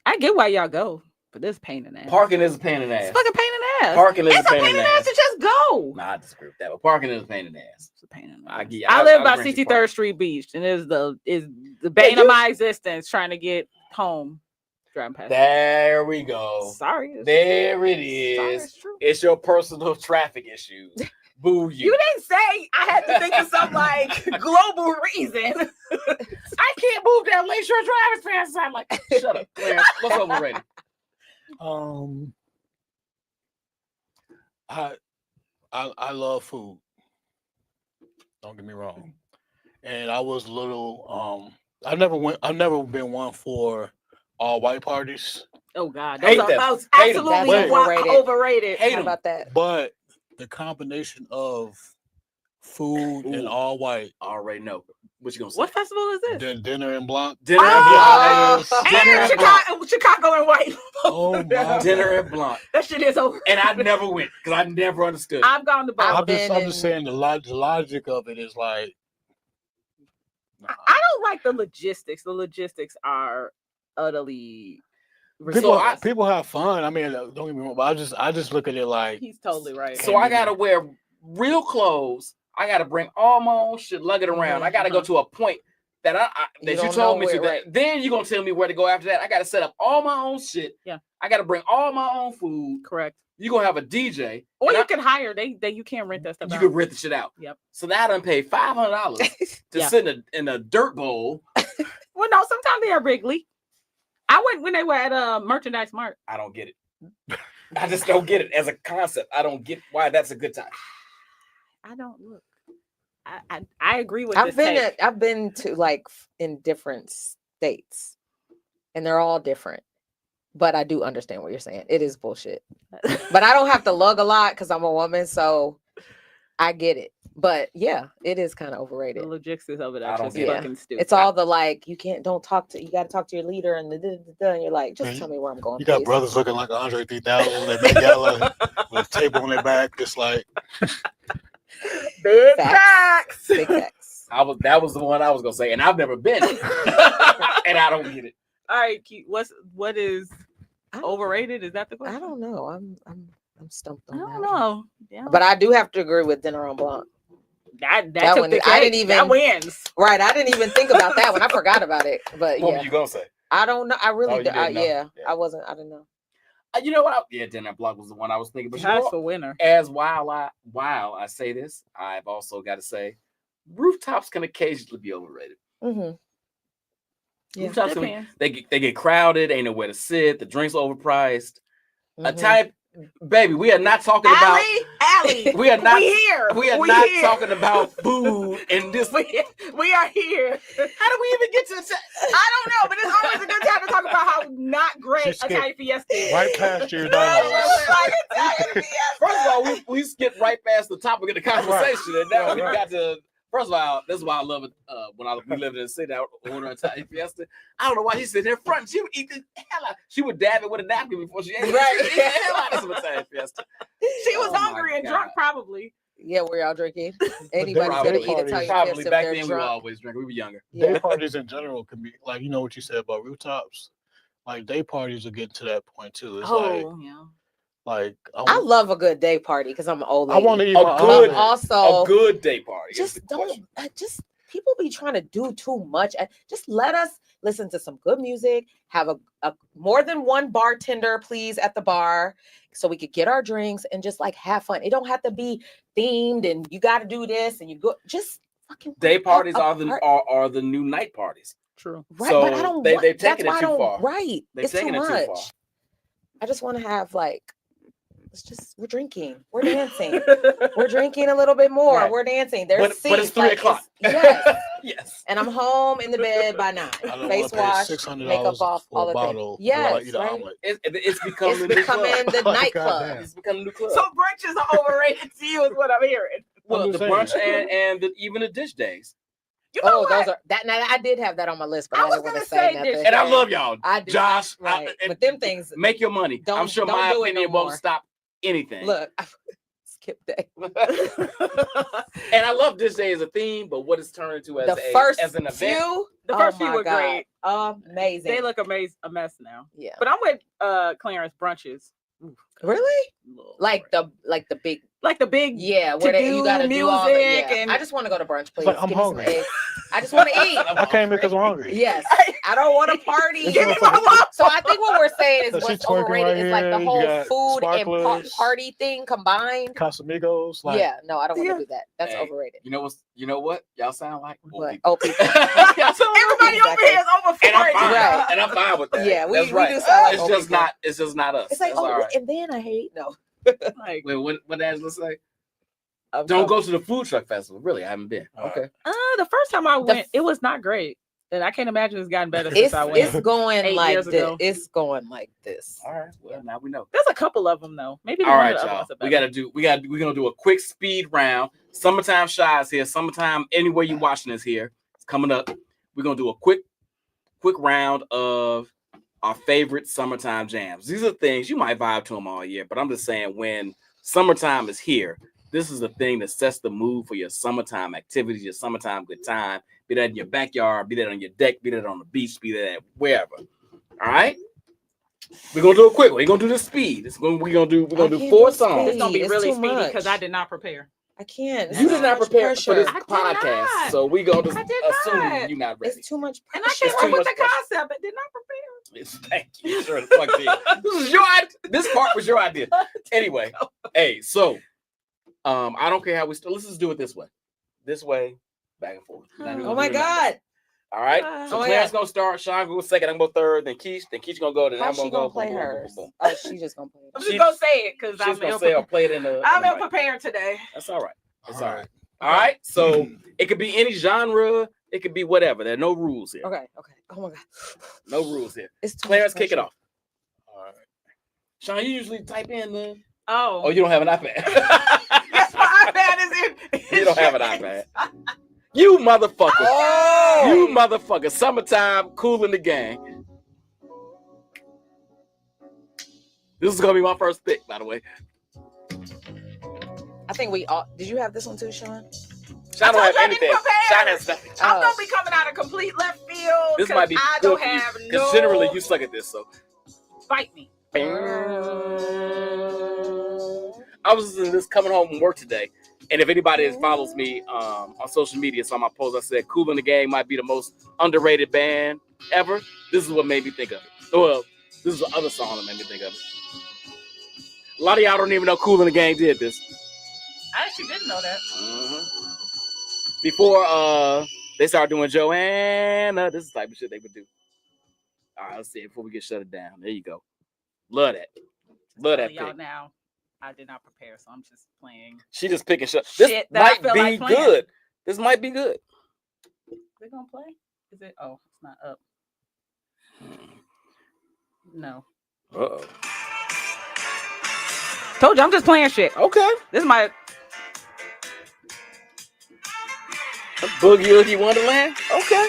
I get why y'all go, but this pain in the ass. Parking is a pain in the It's ass. fucking pain in the ass. Parking is It's a pain in the ass. to just go. Nah, I disagree with that. But parking is a pain in the ass. It's a pain in the I ass. get- I I- live I by grant you 63rd parking. Street Beach, and is the bane of my existence trying to get home. Driving past. There we go. Sorry. There it Sorry, is. it's true. It's your personal traffic issues. Boo you. You didn't say I had to think of some like global reason. I can't move that Lakeshore Drive as fast as I like. Shut up, Clarence. What's overrated? I love food. Don't get me wrong. And I was a little I've never been one for all white parties, Oh God, Hate those them. are those Hate them. absolutely That's overrated. overrated. Hate How 'em. about that? but the combination of food and Ooh. all white, I already know. What you gonna say? What festival is this? then dinner and blanc. Dinner Oh! and Blanc. And Dinner and Blanc. Chicago and white. Oh my Dinner God. and Blanc. That shit is over. And I never went because I never understood. I've gone to both. I've I'm just been saying the logic of it is like nah. I don't like the logistics. The logistics are utterly people ridiculous. people have fun. I mean, don't get me wrong, but I just look at it like He's totally right. So I gotta wear real clothes. I gotta bring all my own shit, lug it around. I gotta go to a point that you don't told know me to. where, right. Then you're gonna tell me where to go after that. I got to set up all my own shit. Yeah. I got to bring all my own food. Correct. You're gonna have a DJ, Or you can hire. They you can't rent that stuff. you out. can rent the shit out. Yep. So now I done paid $500 to Yeah. sit in a dirt bowl. Well, no, sometimes they are Wrigley. I went when they were at Merchandise Mart. I don't get it. I just don't get it as a concept. I don't get why that's a good time. I don't look. I agree with this take. I've been to like in different states, and they're all different. But I do understand what you're saying. It is bullshit. But I don't have to lug a lot because I'm a woman, so I get it. But yeah, it is kind of overrated. The logistics of it I are don't just get it. fucking stupid. It's all the like, you got to talk to your leader and and you're like, just tell me where I'm going. You got please. brothers looking like Andre 3000 with that gala with a tape on their back, just like big Facts. facts. Big facts. That was the one I was gonna say, and I've never been, and I don't get it. All right, what is I don't- overrated? Is that the question? I don't know. I'm stumped I on don't that. know. Yeah. But I do have to agree with Dinner on Blanc. that that took one, the I cake. didn't even- That wins. Right. I didn't even think about that one. I forgot about it. But What yeah, were you gonna say? I don't know. I really Oh, you do. didn't know. Yeah, Yeah. I didn't know. You know what? Dinner Block was the one I was thinking. But you know That's what? for winner. As while I say this, I've also got to say, rooftops can occasionally be overrated. Mm-hmm. Yeah. Rooftops can Depends. they get crowded, ain't nowhere to sit, the drinks overpriced. A Mhm. type, baby, we are not talking about. Allie, We are not. we here. We are We not here. talking about food and this. We are here. How do we even get to the? I don't know, but it's always a good time to talk about how not great She skipped Italian Fiesta is. right past your I dialogue. was like, Italian Fiesta. First of all, we skipped right past the topic of the conversation, and now Right, we right. got to. First of all, that's why I love it. When we lived in the city, I would order Italian Fiesta. I don't know why she sit there front. She would eat the hell out. She would dab it with a napkin before she ate it. Right. She would eat the hell out of some Italian Fiesta. She was Oh my hungry and God. drunk, probably. Yeah, were y'all drinking? Anybody's Probably- gonna eat Italian Probably Fiesta if back they're then we drunk. were always drinking. We were younger. Yeah. Day parties in general can be like, you know what you said about rooftops. Like day parties are getting to that point too. It's Yeah. like I love a good day party because I'm an old I lady. want to eat A my good- omelet. Also, A good day party. is just the don't question. just people be trying to do too much. Just let us listen to some good music, have a more than one bartender please at the bar so we could get our drinks and just like have fun. It don't have to be themed and you got to do this and you go just fucking Day have parties a are the new night parties. True. right, but I so don't they've want, taken that's it why I too don't, far. right. They've It's too taken it much. too far. I just want to have like we're drinking, we're dancing, we're drinking a little bit more, Right. we're dancing. There's But it's seats, 3 like, o'clock. yes. Yes. And I'm home in the bed by 9. I don't Face want to pay wash, $600 makeup off, for all a the bottle. things. while I Yes, eat an right. omelet. It's becoming It's the new becoming club. the Oh, nightclub. goddamn. It's becoming the new club. So brunch is overrated to you, is what I'm hearing. well, I'm the just saying. brunch and even the dish days. You know Oh, what? those are that. Now I did have that on my list, but I I, was didn't want gonna to say say nothing. this, And I love y'all. I do, Josh, right? and But them things. make your money. I'm Don't- sure don't my do it no opinion won't more. stop anything. Look, skip day. And I love this day as a theme, but what it's turned into as The first as an event. few, The oh first few my were God, great. amazing. They look a mess now. yeah. But I'm with Clarence brunches. Really? Little Like overrated. the big, like the big yeah, where to you gotta do do all the, music yeah. and- I just want to go to brunch, please. like, I'm Give me some hungry. eggs. I just want to eat. I came here because I'm hungry. Yes, I don't want to party. This Give me motherfucker- my love. So I think what we're saying is So she what's twerking overrated right is like the here, you whole got food and sparklers. party thing combined. Casamigos. Like, Yeah, no, I don't want Yeah. to do that. That's Hey, overrated. You know what? Y'all sound like old What? people. Oh, people. Everybody over here is over 40. And I'm fine. Right. And I'm fine with that. Yeah, we That's do right. sound like it's old just people. not. It's just not us. It's like, That's all oh, right. and then I hate no. Like, Wait, what Angela say? I'm Don't sorry. go to the food truck festival. Really, I haven't been. Okay. the first time I The went, f- it was not great. And I can't imagine it's gotten better since I went. It's going 8 like years this. ago. It's going like this. All right. Well, now we know. There's a couple of them though. Maybe the All one right, of the other y'all. ones are better. We're gonna do a quick speed round. Summertime Shy is here. Summertime anywhere you watching this here. It's coming up. We're gonna do a quick round of our favorite summertime jams. These are things you might vibe to them all year, but I'm just saying when summertime is here, this is the thing that sets the mood for your summertime activities, your summertime good time. Be that in your backyard, be that on your deck, be that on the beach, be that wherever. All right. We're gonna do a quick one. We're gonna do the speed. We're gonna do I can't 4 do songs. It's gonna be It's really too speedy because much. I did not prepare. I can't. This You is did too not much prepare for this pressure. I did podcast, not. so we go to I did assume not. you're not ready. It's too much And pressure. I It's came too up with much the pressure. concept and did not prepare. Thank you. Sure the fuck did. This was your idea. This part was your idea. Anyway, hey, so I don't care how we start. Let's just do it this way, back and forth. Now we Oh gonna my do the numbers. God. All right. Oh So my Clarence God. gonna start. Sean go second. I'm gonna go third. Then Keish gonna go. Then I'm How's gonna she gonna go. play Boom, boom, boom, hers? boom, boom. Oh, she just gonna play I'm it. just gonna say it because She's I'm gonna say I'll ill-prepared. play it in the. I'm in the mic. ill-prepared today. That's all right. It's all right. All All right. So it could be any genre. It could be whatever. There are no rules here. Okay. Oh my God. No rules here. It's too Clarence, much kick it pressure. off. All right. Sean, you usually type in the. Oh, Oh, you don't have an iPad. yes, my iPad is in. You don't have an iPad. You motherfucker. Oh. You motherfucker. Summertime, cool in the gang. This is gonna be my first pick, by the way. I think we all. Did you have this one too, Sean? Sean don't told have you I didn't anything. prepare. Sean has nothing. I'm Oh. gonna be coming out of complete left field. This 'cause might be I good don't for you. have Because no. generally you suck at this, so. Fight me. I was listening to this coming home from work today, and if anybody that follows me on social media, saw my post, I said Cool in the Gang might be the most underrated band ever. This is what made me think of it. Well, this is the other song that made me think of it. A lot of y'all don't even know Cool in the Gang did this. I actually didn't know that. Before they started doing Joanna, this is the type of shit they would do. All right, let's see it before we get shut it down. There you go. Love that. Love that Y'all pick. now. I did not prepare, so I'm just playing. She just picking shit. This Shit that I might feel be like playing. good. This might be good. They're gonna play? Is it? Oh, it's not up. No. Uh-oh. Told you, I'm just playing shit. Okay. This is my. Boogie Woogie Wonderland. Okay.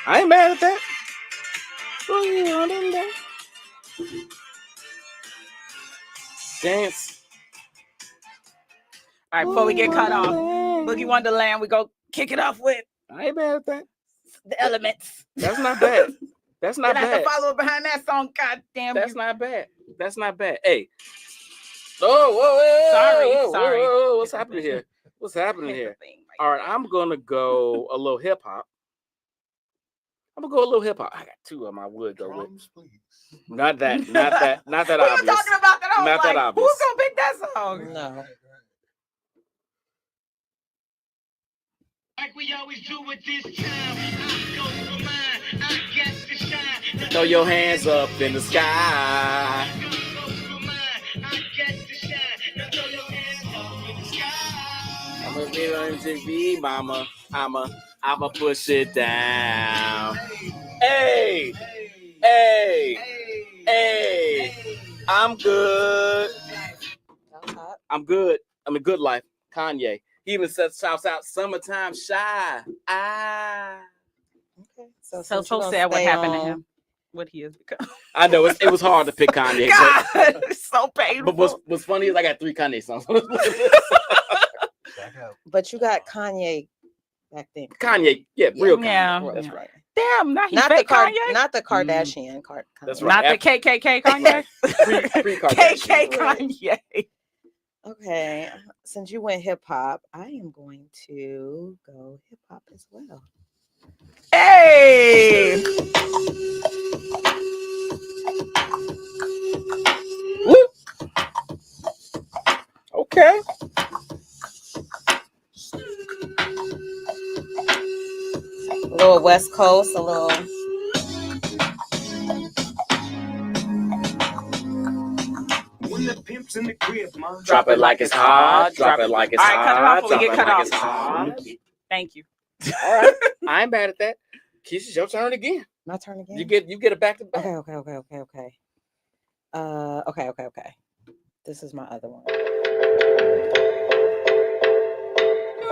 I ain't mad at that. Boogie Wonderland. Dance. All right, before we get cut off, Boogie Wonderland, we go kick it off with I ain't mad at that. the elements. That's not bad. That's not Then I have bad. to follow behind that song. God damn That's you. not bad. That's not bad. Hey. Oh, whoa, whoa, Sorry. whoa. What's happening here? What's happening Hit the here? thing, All right, I'm gonna go a little hip hop. I got 2 of them I would go with. Drums, please. Not that We were obvious. talking about that. I was Not that like, obvious. who's gonna pick that song? No. Like we always do at this time, I go for mine, I get to shine. Throw your hands up in the sky. I go for mine, I get to shine. Now throw your hands up in the sky. I'm a be on TV, mama. I'ma push it down. Hey, I'm good. That was hot. I'm good. I'm a good life. Kanye. He even says shouts out summertime shy. Ah. Okay. So So you're gonna sad what stay happened to on- him. What he has become. I know it was hard to pick Kanye. God, it's so painful. But what's funny is I got 3 Kanye songs. Back out. But you got Kanye back then. Kanye, yeah, real Kanye. Yeah. That's right. Damn, not he Not the fake Kanye. not the Kardashian. That's Kanye. right. Not the KKK Kanye. Pre-Kardashian. KK Kanye. Okay. Since you went hip hop, I am going to go hip hop as well. Hey. Woo. Okay. A little West Coast, a little. When the pimp's in the crib, man. Drop it like it's hot. Drop it like it's All right, cut it off hot. before we Drop get it cut like off. it's hot. Thank you. All right. I ain't mad at that. Keisha, it's your turn again. My turn again. You get it back to back. Okay. Okay. This is my other one.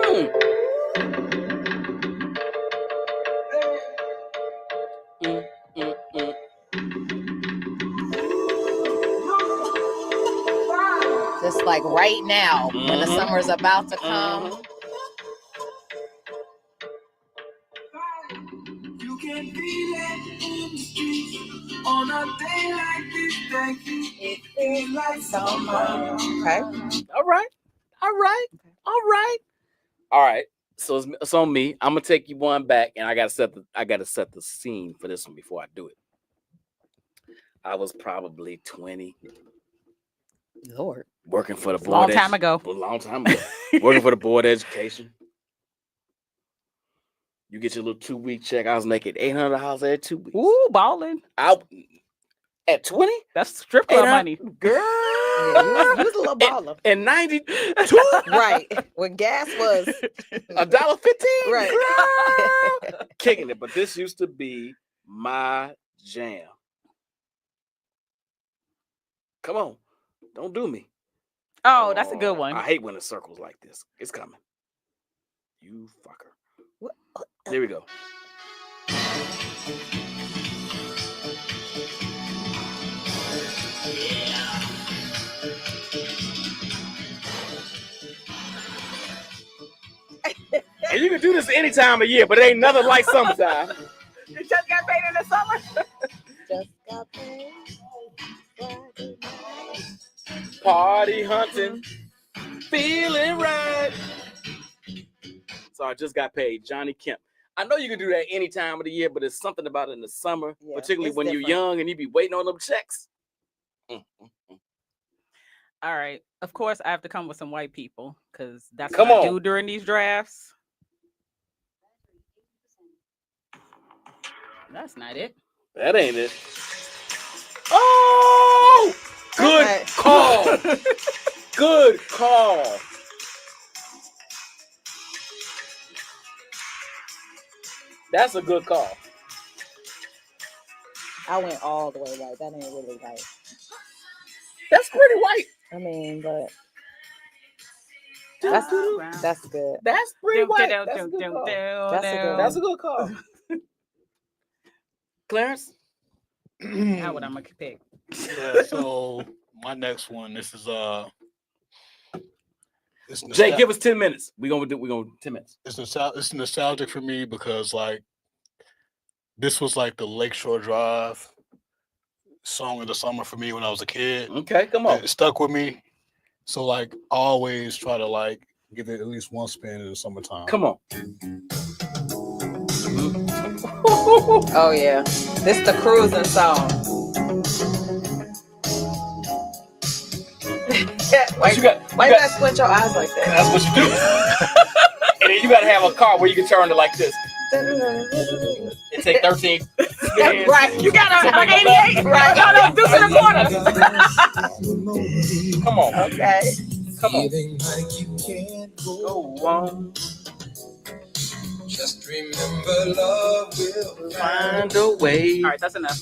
Mm. Just like right now, when the Mhm. summer's about to come. You can be that in the street on a day like this. Thank you. It feels like summer. Okay. All right. All right. All right. All right. So it's on me. I'm gonna take you one back, and I gotta set the scene for this one before I do it. I was probably 20, Lord. working for the board. Long time ago. A long time ago. Working for the board of education. You get your little 2-week check. I was making $800 every 2 weeks. Ooh, balling. At 20? That's strip club money. Girl. Yeah, you was a little baller. And 92? Right. When gas was $1.15? right. Girl. Kicking it. But this used to be my jam. Come on. Don't do me. Oh, that's a good one. I hate when it circles like this. It's coming. You fucker. What? There we go. And you can do this any time of year, but it ain't nothing like summertime. You just got paid in the summer. Just got paid. Friday night. Party hunting, feeling right. So I just got paid. Johnny Kemp. I know you can do that any time of the year, but it's something about it in the summer, Yeah, particularly it's when different. you're young and you be waiting on them checks. All right. Of course, I have to come with some white people because that's Come what I on. do during these drafts. That's not it. That ain't it. Oh, good Okay. call. Good call. That's a good call. I went all the way right. That ain't really right. That's pretty white. I mean, but That's that's good. That's pretty white. That's a good call. That's a good That's a good call. Clarence? Now what I'm gonna pick. Yeah, so my next one, this is Jay, give us 10 minutes. We're gonna do 10 minutes. it's nostalgic for me because like this was like the Lakeshore Drive song of the summer for me when I was a kid. Okay, come on. It stuck with me. So like I always try to like give it at least one spin in the summertime. Come on. Oh yeah, this the cruising song. What you got? Why you gotta squint your eyes like that? That's what you do. And then you gotta have a car where you can turn it like this. It take 13 spins. Right. You got a 88. Right. No, do to the corner. Come on. Okay. Come on. Feeling like you can't go Go on. Just remember love will Find a way. All right, that's enough.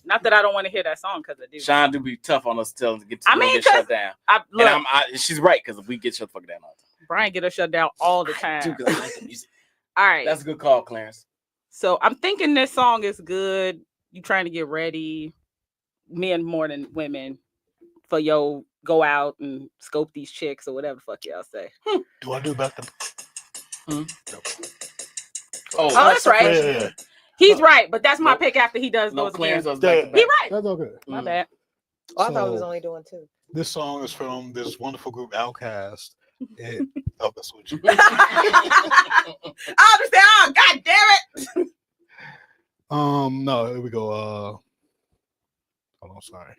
Not that I don't want to hear that song because I do. Sean do be tough on us telling to get I mean, get shut down. Look, And she's right because we get shut the fuck down all the time. Brian get us shut down all the I time. do, 'cause I like the music. All right. That's a good call, Clarence. So I'm thinking this song is good. You trying to get ready, men more than women, for yo go out and scope these chicks or whatever the fuck y'all say. Do I do back to Oh, that's right. Yeah. He's right, but that's my Nope. pick after he does No, those Clarence again. does back to back. He right. That's okay. My bad. Oh, I thought he was So- only doing two. This song is from this wonderful group Outkast. Oh, that's what you. I understand. Oh, God damn it. No, here we go. Hold on, sorry.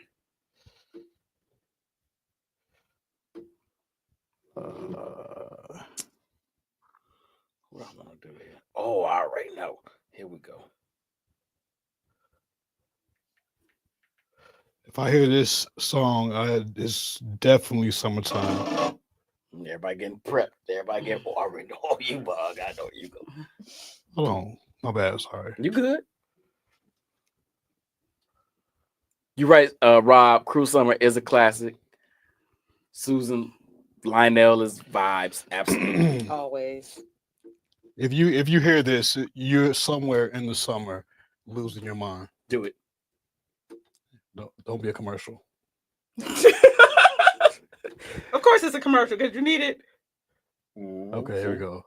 What I want to do here? Oh, all right. Now, here we go. If I hear this song, it's definitely summertime. Everybody getting prepped. Everybody getting. Oh, I already know you, bug. I know you go. Hold on, my bad. Sorry. You good? You right, Rob. Cruel Summer is a classic. Susan Lionel is vibes. Absolutely. Always. If you hear this, you're somewhere in the summer losing your mind. Do it. Don't be a commercial. Of course it's a commercial because you need it. Okay, here we go.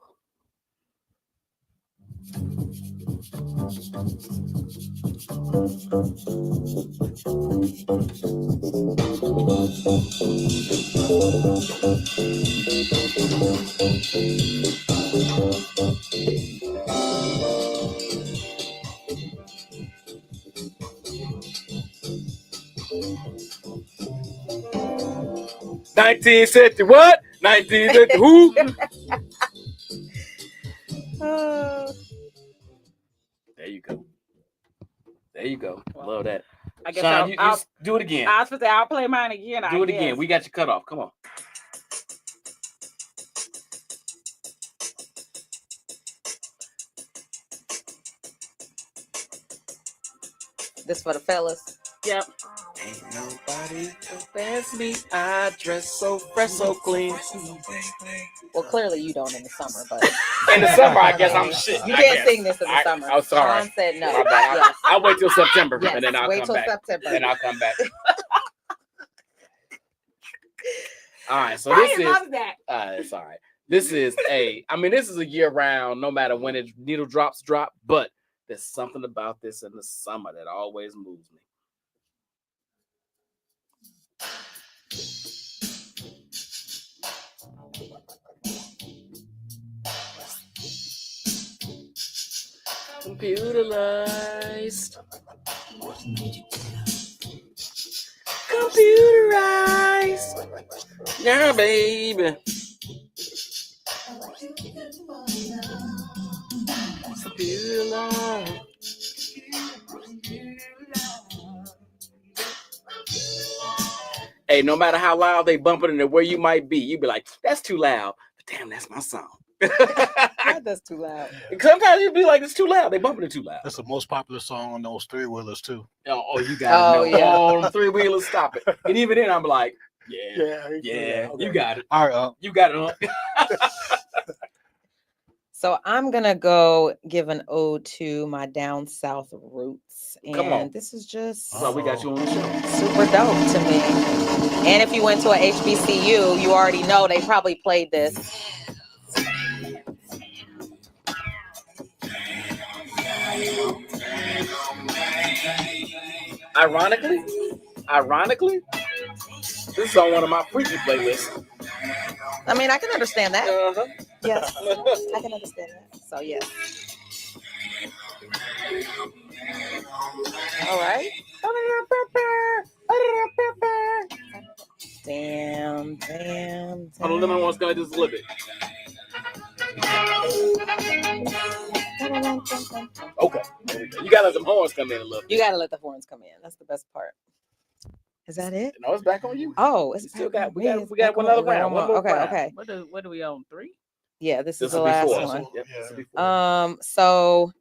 1950 what? 1950 who? There you go. There you go. Love that. I guess Sean, you I'll do it again. I was supposed to say I'll play mine again. Do it again. We got you cut off. Come on. This for the fellas. Yep. Ain't nobody compares me. I dress so fresh, so clean. Well, clearly you don't in the summer, but In the summer, I guess I'm shit. you I can't guess. sing this in the summer. I'm sorry. Sean said no. My bad. Yes. I'll wait till September Yes. and then I'll Wait come till back. September. Then I'll come back. All right, so Brian this is. loves that. It's all right. This is this is a year round, no matter when it needle drops drop, but there's something about this in the summer that always moves me. Computerized. Computerized. Yeah, baby. Computerized. Hey, no matter how loud they bump it and where you might be, you be like, that's too loud. But damn, that's my song. God, that's too loud. Sometimes you'd be like, it's too loud. They bumping it too loud. That's the most popular song on those three wheelers too. Oh, you got it. Oh, yeah. All them three wheelers, stop it. And even then, I'm like, yeah, Okay. you got it. All right. You got it. So I'm gonna go give an ode to my down south roots, and Come on. this is just So we got you on the show. super dope to me. And if you went to a HBCU, you already know they probably played this. Ironically, this is on one of my freaky playlists. I mean, I can understand that. Uh-huh. Yes, I can understand that. So yes. All right. Damn. Hold on, let me just a little bit. Okay. There we go. You gotta let some horns come in a little bit. You gotta let the horns come in. That's the best part. Is that it? No, it's back on you. Oh, it's You still back got- on we got- me. It's we got back one on other me. round, one more Okay, round. okay. What are we on? 3? Yeah, this is This the will be last 4. one. Yep, Yeah. this will be 4. So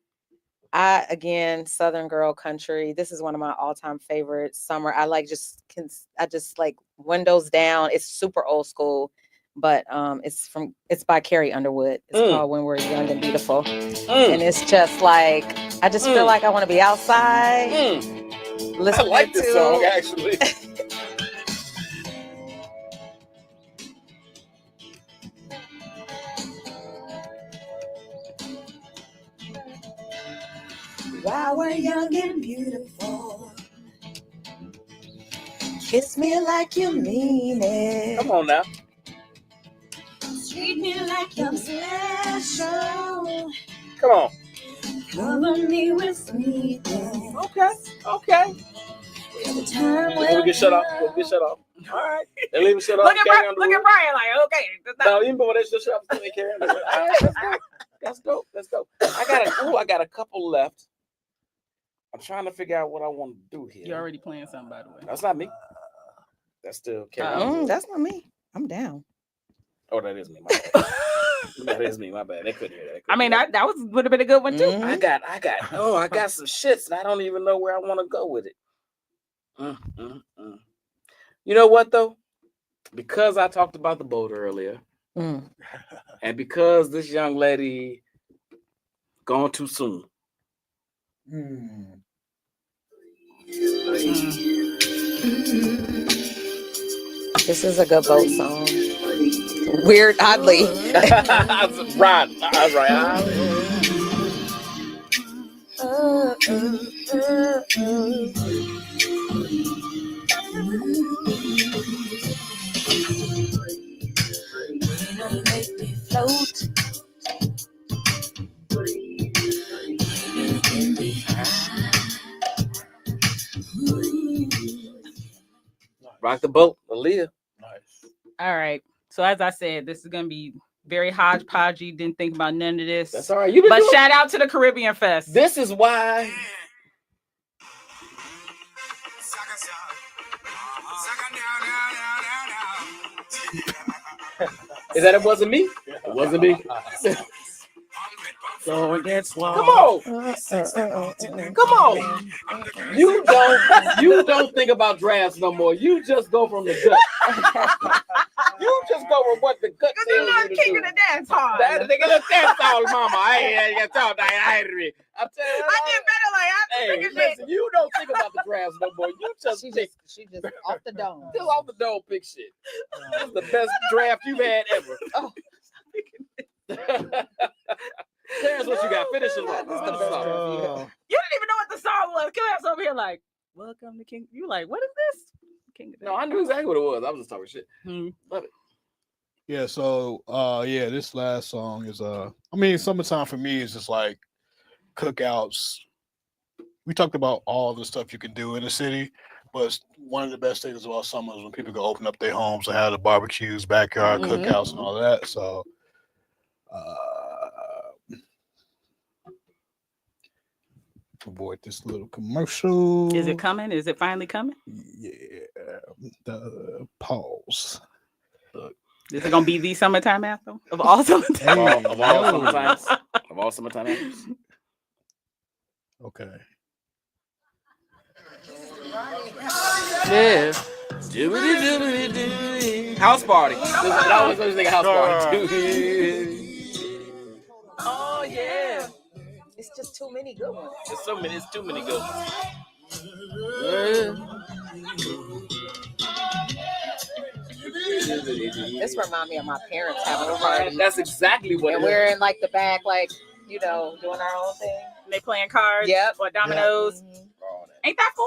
I again Southern Girl Country. This is one of my all-time favorites. Summer. I just like windows down. It's super old school, but it's by Carrie Underwood. It's called When We're Young and Beautiful. And it's just like I just feel like I want to be outside. I Listening like this to song actually. While we're young and beautiful. Kiss me like you mean it. Come on now. Treat me like I'm special. Come on. Cover me with sweetness. Okay. The time We'll get shut off. All right. They leave it shut off. Look at Carry Brian like, okay. that's No, not- even before they shut off, they carry on. All right, let's go. I got a couple left. I'm trying to figure out what I want to do here. You're already playing something, by the way. That's not me. That's still Carrie Underwood. That's not me. I'm down. Oh, that is me. My bad. That is me. My bad. They couldn't hear that. I mean, that would have been a good one too. Mhm. I got some shits, and I don't even know where I want to go with it. You know what though? Because I talked about the boat earlier, and because this young lady gone too soon. This is a good boat song. Weird, oddly. Right. Make me float. Rock the boat, Aaliyah. Nice. All right. So as I said, this is gonna be very hodgepodgey. Didn't think about none of this. That's all right. You been But doing- shout out to the Caribbean Fest. This is why. Is that it wasn't me? It wasn't me. Slow and get slow. Come on. Come on. You don't think about drafts no more. You just go from the gut. You just go from what the gut Cause tells you're you to king do. of the dance hall. That nigga the dance hall, mama. I ain't talking. I'm telling you. I get better like Hey, I freaking shit. listen, you don't think about the drafts no more. You just She pick just off the dome. just off the dome pick shit. This is the best draft you've had ever. Oh. Terrence, what you got? Finish it off. This is the best draft you had. You didn't even know what the song was. Claire's over here like, welcome to King. You like, what is this? King of the No, I knew exactly what it was. I was just talking shit. Love it. Yeah, so yeah, this last song is I mean, summertime for me is just like cookouts. We talked about all the stuff you can do in the city, but one of the best things about summer is when people can open up their homes and have the barbecues, backyard Mhm. cookouts, and all that. So, avoid this little commercial. Is it coming? Is it finally coming? Yeah, the pause. Is it gonna be the summertime anthem of all summertime? Of all summertime. Of all summertime. apples. Okay. Yeah. House party. I always always think house party. Oh yeah. It's just too many good ones. There's so many. It's too many good ones. This reminds me of my parents having a party. That's exactly what And it we're is. in like the back, like, you know, doing our own thing. They playing cards Yep. or dominoes. Ain't that 4?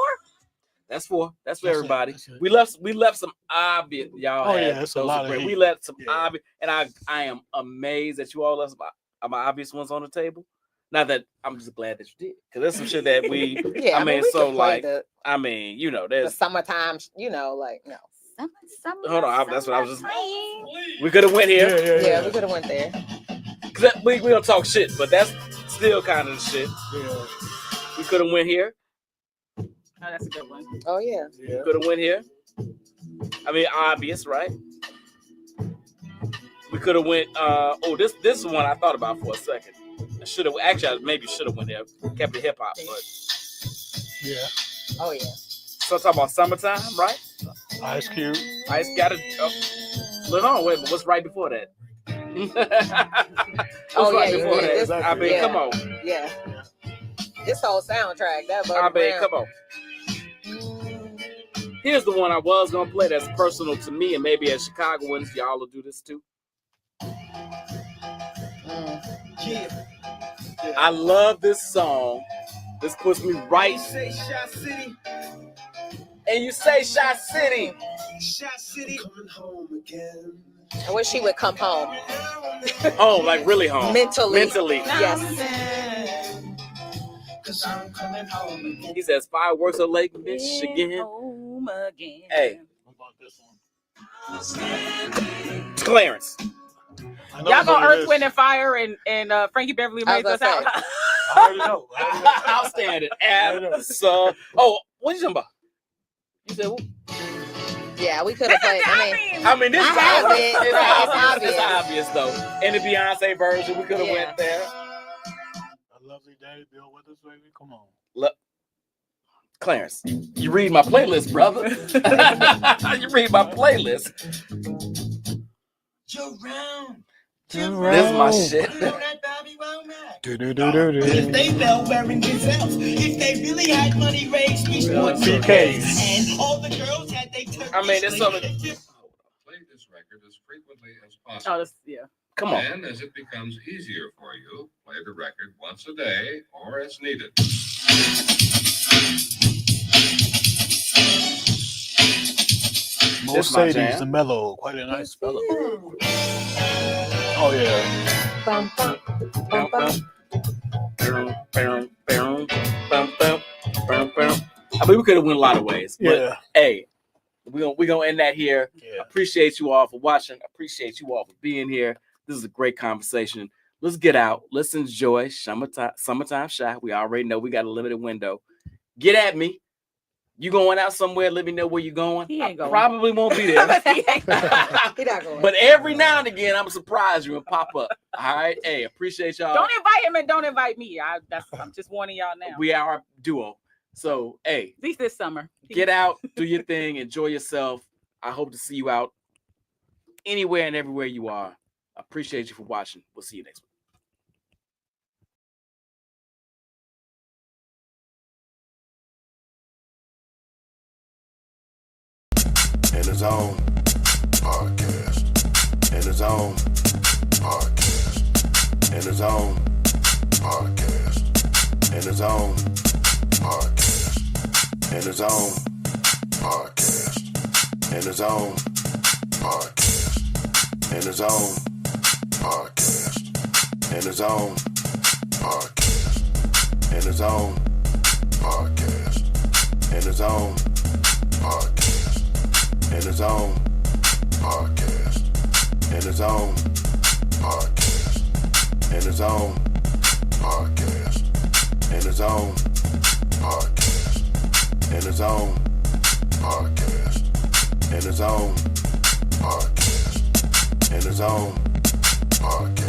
That's for That's it, everybody. that's it. We left some obvious y'all. Oh, had yeah, it's a those lot are of great. heat. We left some Yeah. obvious, and I am amazed that you all left some obvious ones on the table. Not that I'm just glad that you did, because there's some shit that we. Yeah, I mean, we so could play like, the I mean, you know, the there's. summertime, you know, like, no. Hold on, that's what I was just. We could have went here. Yeah, we could have went there. Cause we don't talk shit, but that's still kind of the shit. Yeah. We could have went here. Oh, that's a good one. Oh, yeah. Yeah. Could have went here. I mean, obvious, right? We could have went. This is one I thought about for a second. I should have I maybe should have went there. Kept it hip hop, but Yeah. Oh, yeah. so talking about summertime, right? Ice Cube. Ice got it. Look on, wait, what's right before that? What's Oh, right yeah, before yeah, that? I mean, yeah. come on. Yeah. This whole soundtrack, that I Buddy mean, Brown. come on. Here's the one I was gonna play that's personal to me, and maybe as Chicagoans, y'all will do this too. Mm. I love this song. This puts me right. Say Shot City, And you say Shot City. Shot City, coming home again. I wish he would come home. Oh, like really home. Mentally. Yes. Cause I'm coming home again. He says fireworks on Lake Michigan. Home again. Hey, What about this one? Clarence. I know Y'all it's gonna on Earth, your Wind, list. and Fire and Frankie Beverly I was Mays us gonna out. I already know. Outstanding. Absolutely. Oh, what you talking about? You said what? Yeah, we could have played. I mean, this I is have obvious. it. It's It's obvious. It's obvious. obvious though. In the Beyonce version, we could have Yeah. went there. A lovely day, Bill Withers, baby. Come on. Look, Clarence, you read my playlist, brother. You read my playlist. Jerome, This is my shit. you know that Bobby Womack? Do-do-do-do-do. If they fell wearing gazelles, if they really had money raised, we sports PKs. and all the girls had they turkeys. I mean, there's so many. Play this record as frequently as possible. Oh, this, yeah. Come on. And as it becomes easier for you, play the record once a day or as needed. Mo This my Sadie's jam. the mellow, quite a nice fellow. Oh yeah. Bum, bum, bum, bum. I mean, we could have went a lot of ways. But Yeah. hey, we're gonna end that here. Yeah. Appreciate you all for watching. Appreciate you all for being here. This is a great conversation. Let's get out. Let's enjoy summertime shy. We already know we got a limited window. Get at me. You going out somewhere? Let me know where you're going. He ain't I going. probably won't be there. He not going. But every now and again, I'm surprised you and pop up. All right. Hey, appreciate y'all. Don't invite him and don't invite me. I'm just warning y'all now. We are a duo. So, hey, At least this summer. get out, do your thing, enjoy yourself. I hope to see you out anywhere and everywhere you are. Appreciate you for watching. We'll see you next week. In his own podcast. In his own podcast. In his own podcast. In his own podcast. In his own podcast. In his own podcast. In his own podcast. In his own podcast. In his own podcast. In his own podcast. In his own podcast. In his own podcast. In his own podcast. In his own podcast. In his own podcast. In his own podcast. In his own podcast.